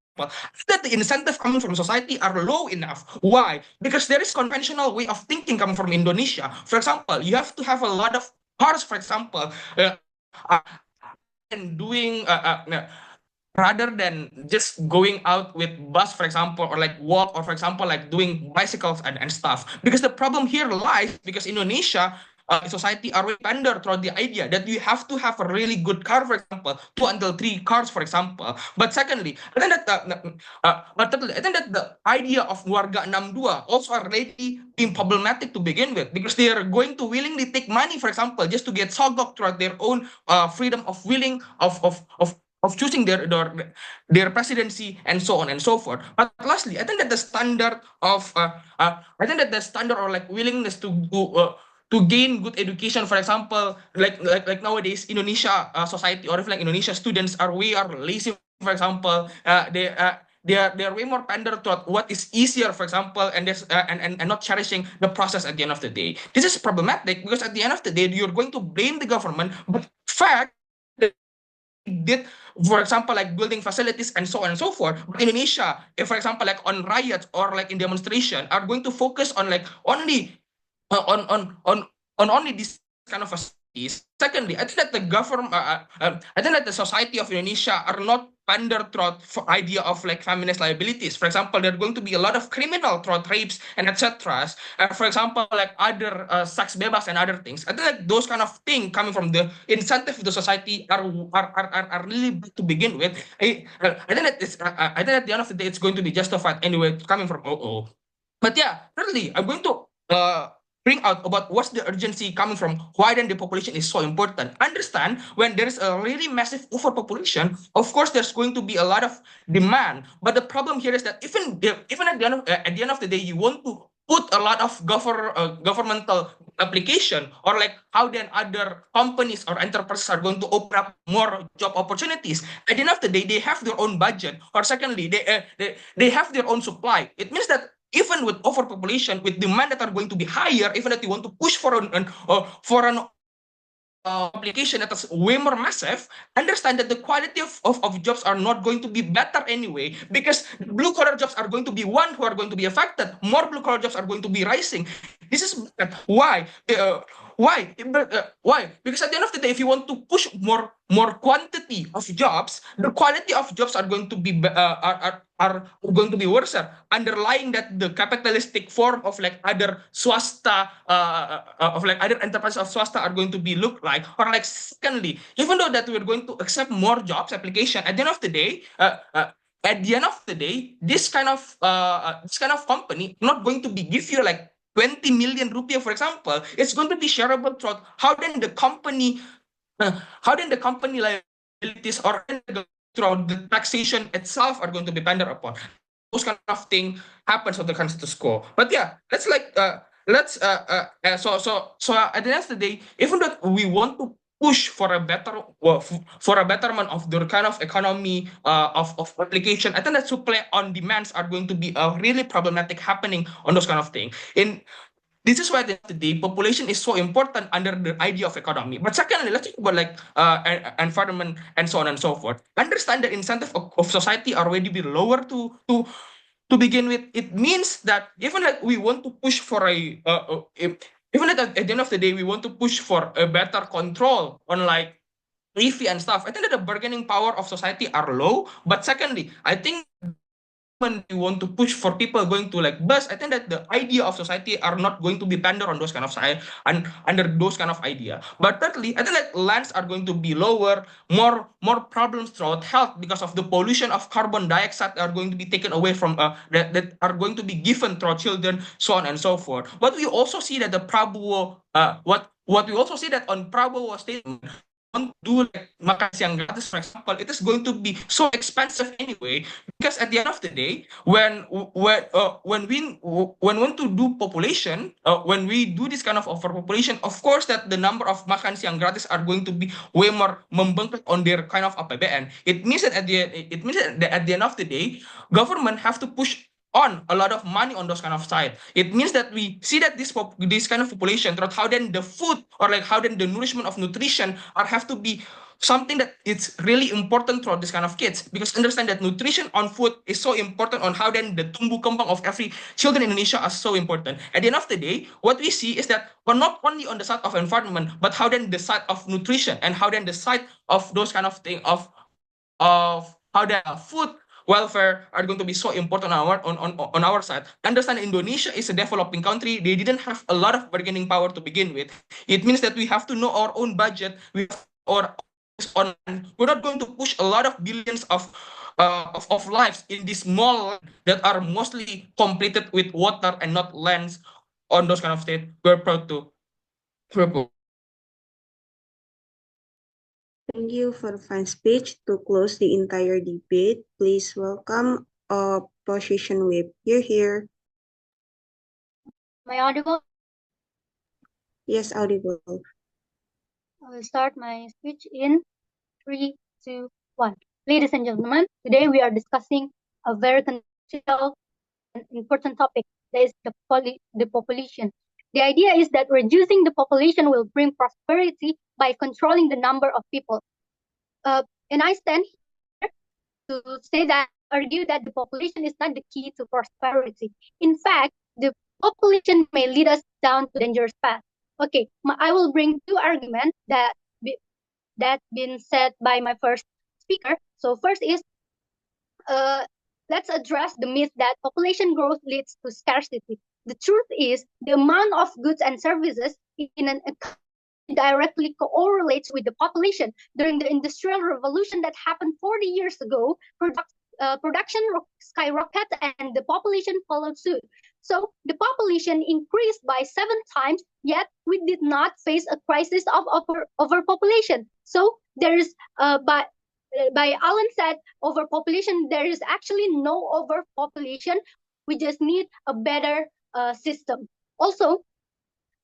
S8: that the incentive coming from society are low enough. Why? Because there is conventional way of thinking coming from Indonesia. For example, you have to have a lot of cars, for example, and doing rather than just going out with bus, for example, or like walk, or for example like doing bicycles and stuff. Because the problem here lies because Indonesia society are really pander throughout the idea that you have to have a really good car, for example, 2 until 3 cars, for example. But secondly, I think that but thirdly, I think that the idea of warga 62 also already being problematic to begin with, because they are going to willingly take money, for example, just to get sogok throughout their own freedom of willing of choosing their presidency and so on and so forth. But lastly, I think that the standard of I think that the standard or like willingness to gain good education, for example, like nowadays Indonesia society, or if like Indonesia students are lazy, for example, they are way more pander to what is easier, for example, and this and not cherishing the process at the end of the day. This is problematic because at the end of the day you're going to blame the government, but fact did, for example, like building facilities and so on and so forth. But Indonesia, if for example, like on riots or like in demonstration, are going to focus on like only on only this kind of facilities. Secondly, I think that the government, I think that the society of Indonesia are not pander throughout idea of like feminist liabilities. For example, there are going to be a lot of criminal throughout rapes and etc. For example, like other sex bebas and other things. I think like those kind of thing coming from the incentive of the society are really bad to begin with. I think that I think at the end of the day it's going to be justified anyway coming from OO. But yeah, thirdly, I'm going to bring out about what's the urgency coming from why then the population is so important. Understand when there is a really massive overpopulation, of course there's going to be a lot of demand. But the problem here is that even at the end of the day, you want to put a lot of governmental application, or like how then other companies or enterprises are going to open up more job opportunities. At the end of the day, they have their own budget, or secondly, they have their own supply. It means that even with overpopulation, with demand that are going to be higher, even if you want to push for an application that is way more massive, understand that the quality of jobs are not going to be better anyway, because blue collar jobs are going to be one who are going to be affected. More blue collar jobs are going to be rising. This is why. Why? Because at the end of the day, if you want to push more quantity of jobs, the quality of jobs are going to be are going to be worse, underlying that the capitalistic form of like other swasta of like other enterprises of swasta are going to be look like. Or like secondly, even though that we're going to accept more jobs application, at the end of the day this kind of company not going to be give you like 20 million rupiah, for example. It's going to be shareable throughout how then the company liabilities or throughout the taxation itself are going to be dependent upon. Those kind of thing happens on the status quo. But yeah, let's at the end of the day, even though we want to push for a betterment of the kind of economy of application, I think that supply on demands are going to be really problematic happening on those kind of thing. This is why the population is so important under the idea of economy. But secondly, let's talk about like environment and so on and so forth. Understand the incentive of society already be lower to begin with. It means that even like we want to push for even at the end of the day, we want to push for a better control on like EV and stuff. I think that the bargaining power of society are low. But secondly, I think when we want to push for people going to like bus, I think that the idea of society are not going to be tender on those kind of side and under those kind of idea. But thirdly, I think like lands are going to be lower, more problems throughout health because of the pollution of carbon dioxide are going to be taken away from that are going to be given to our children, so on and so forth. But we also see that the Prabowo what we also see that on Prabowo statement, want to do like makan siang gratis, for example, it is going to be so expensive anyway. Because at the end of the day, when we want to do population, when we do this kind of overpopulation, of course that the number of makan siang gratis are going to be way more membengkak on their kind of APBN. It means that at the end of the day, government have to push on a lot of money on those kind of side. It means that we see that this kind of population, throughout how then the food or like how then the nourishment of nutrition are have to be something that it's really important throughout this kind of kids, because understand that nutrition on food is so important on how then the tumbuh kembang of every children in Indonesia are so important. At the end of the day, what we see is that we're not only on the side of environment, but how then the side of nutrition and how then the side of those kind of thing of how the food welfare are going to be so important on our side. Understand Indonesia is a developing country. They didn't have a lot of bargaining power to begin with. It means that we have to know our own budget. We're not going to push a lot of billions of lives in this small that are mostly completed with water and not lands on those kind of state. We're proud to.
S1: Thank you for the fine speech. To close the entire debate, please welcome opposition whip. Here.
S9: Am I audible?
S1: Yes, audible.
S9: I will start my speech in 3, 2, 1. Ladies and gentlemen, today we are discussing a very controversial and important topic, that is the population. The idea is that reducing the population will bring prosperity by controlling the number of people. And I stand here to say that, argue that the population is not the key to prosperity. In fact, the population may lead us down to dangerous path. Okay, I will bring two arguments that been said by my first speaker. So first is, let's address the myth that population growth leads to scarcity. The truth is, the amount of goods and services in an economy directly correlates with the population. During the Industrial Revolution that happened 40 years ago, production skyrocketed and the population followed suit. So the population increased by 7 times, yet we did not face a crisis of overpopulation. So there is, by Alan said, overpopulation, there is actually no overpopulation. We just need a better system. Also,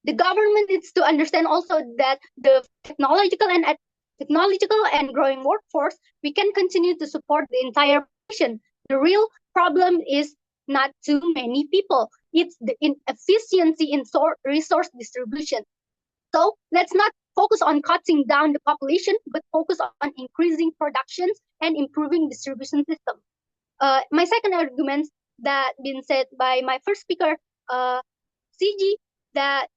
S9: the government needs to understand also that the technological and growing workforce, we can continue to support the entire population. The real problem is not too many people. It's the inefficiency in resource distribution. So let's not focus on cutting down the population, but focus on increasing productions and improving distribution system. My second argument that been said by my first speaker, CG, that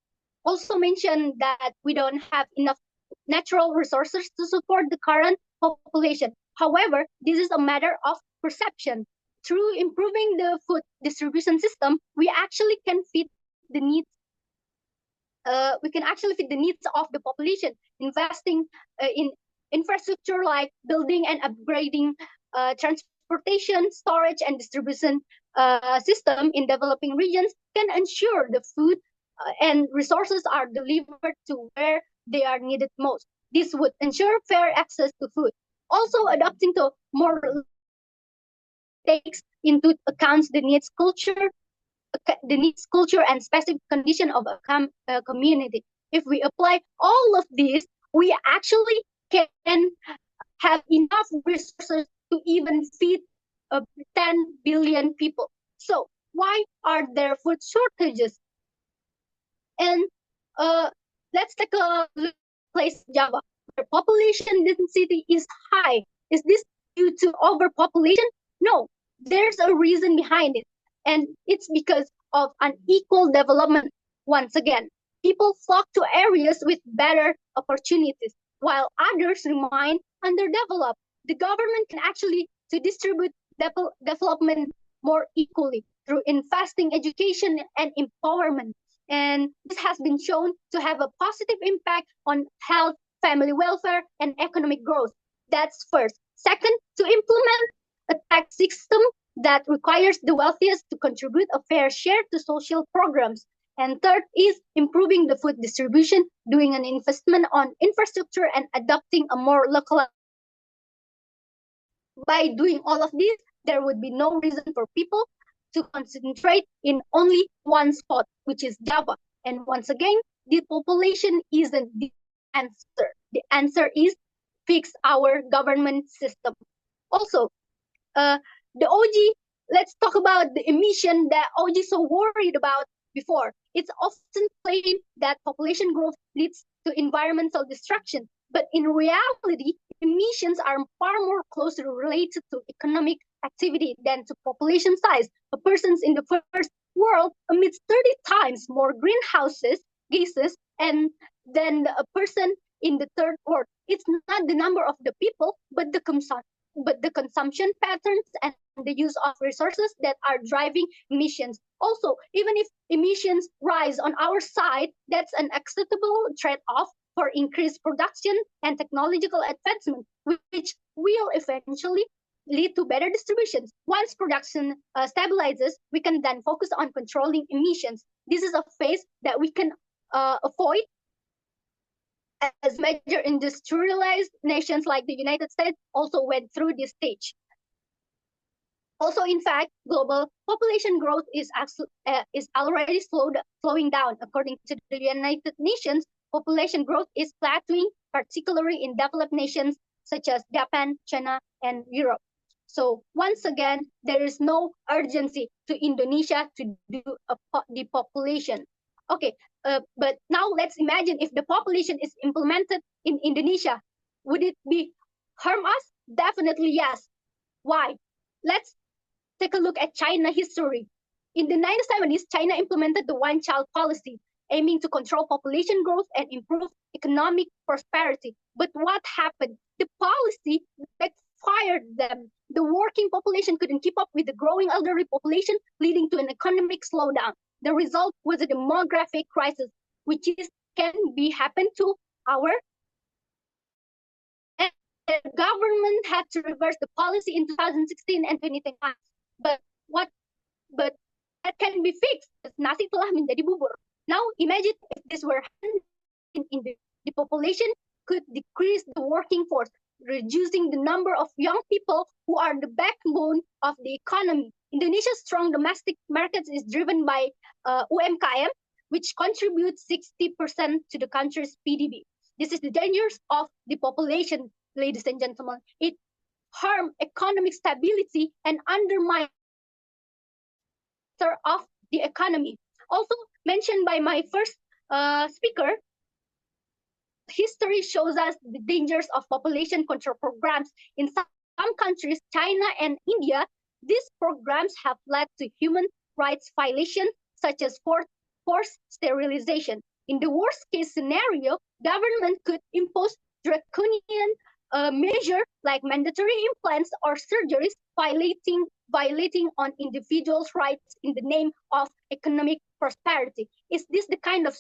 S9: also mentioned that we don't have enough natural resources to support the current population. However, this is a matter of perception. Through improving the food distribution system, we actually can feed the needs. We can actually fit the needs of the population. Investing in infrastructure like building and upgrading transportation, storage, and distribution system in developing regions can ensure the food and resources are delivered to where they are needed most. This would ensure fair access to food. Also, adopting to more takes into account the needs, culture, and specific condition of a community. If we apply all of these, we actually can have enough resources to even feed 10 billion people. So why are there food shortages? And let's take a look at place Java, where population density is high. Is this due to overpopulation? No, there's a reason behind it. And it's because of unequal development. Once again, people flock to areas with better opportunities, while others remain underdeveloped. The government can actually to distribute development more equally through investing education and empowerment. And this has been shown to have a positive impact on health, family welfare, and economic growth. That's first. Second, to implement a tax system that requires the wealthiest to contribute a fair share to social programs. And third is improving the food distribution, doing an investment on infrastructure and adopting a more localized. By doing all of this, there would be no reason for people to concentrate in only one spot, which is Java. And once again, depopulation isn't the answer. The answer is fix our government system. Also, the OG, let's talk about the emission that OG is so worried about before. It's often claimed that population growth leads to environmental destruction, but in reality, emissions are far more closely related to economic activity than to population size. A person in the first world emits 30 times more greenhouse gases and than a person in the third world. It's not the number of the people, but the consumption patterns and the use of resources that are driving emissions. Also, even if emissions rise on our side, that's an acceptable trade-off for increased production and technological advancement, which will eventually lead to better distributions. Once production stabilizes, we can then focus on controlling emissions. This is a phase that we can avoid as major industrialized nations like the United States also went through this stage. Also, in fact, global population growth is already slowing down. According to the United Nations, population growth is plateauing, particularly in developed nations such as Japan, China, and Europe. So once again, there is no urgency to Indonesia to do a depopulation. Okay, but now let's imagine if the population is implemented in Indonesia, would it be harm us? Definitely yes. Why? Let's take a look at China history. In the 1970s, China implemented the one-child policy, aiming to control population growth and improve economic prosperity. But what happened? The policy backfired them. The working population couldn't keep up with the growing elderly population, leading to an economic slowdown. The result was a demographic crisis, which can be happen to our. And the government had to reverse the policy in 2016 and 2021. But that can be fixed. Nasi telah menjadi bubur. Now imagine if this were in the population could decrease the working force, reducing the number of young people who are the backbone of the economy. Indonesia's strong domestic market is driven by UMKM, which contributes 60% to the country's PDB. This is the dangers of depopulation, ladies and gentlemen. It harms economic stability and undermines of the economy. Also mentioned by my first speaker, history shows us the dangers of population control programs. In some countries, China and India, these programs have led to human rights violations such as forced sterilization. In the worst case scenario, government could impose draconian measures like mandatory implants or surgeries violating on individuals' rights in the name of economic prosperity. Is this the kind of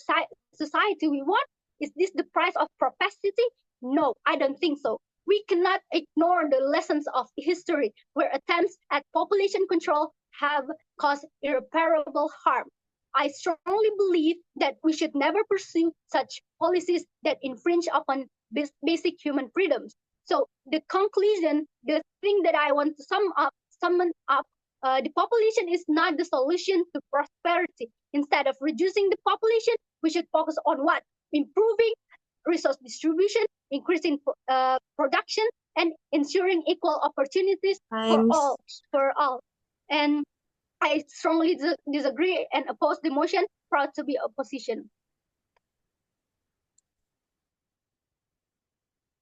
S9: society we want? Is this the price of prosperity? No, I don't think so. We cannot ignore the lessons of history, where attempts at population control have caused irreparable harm. I strongly believe that we should never pursue such policies that infringe upon basic human freedoms. So the conclusion, the thing that I want to sum up, the population is not the solution to prosperity. Instead of reducing the population, we should focus on what? Improving resource distribution, increasing production, and ensuring equal opportunities for all. And I strongly disagree and oppose the motion. Proud to be opposition.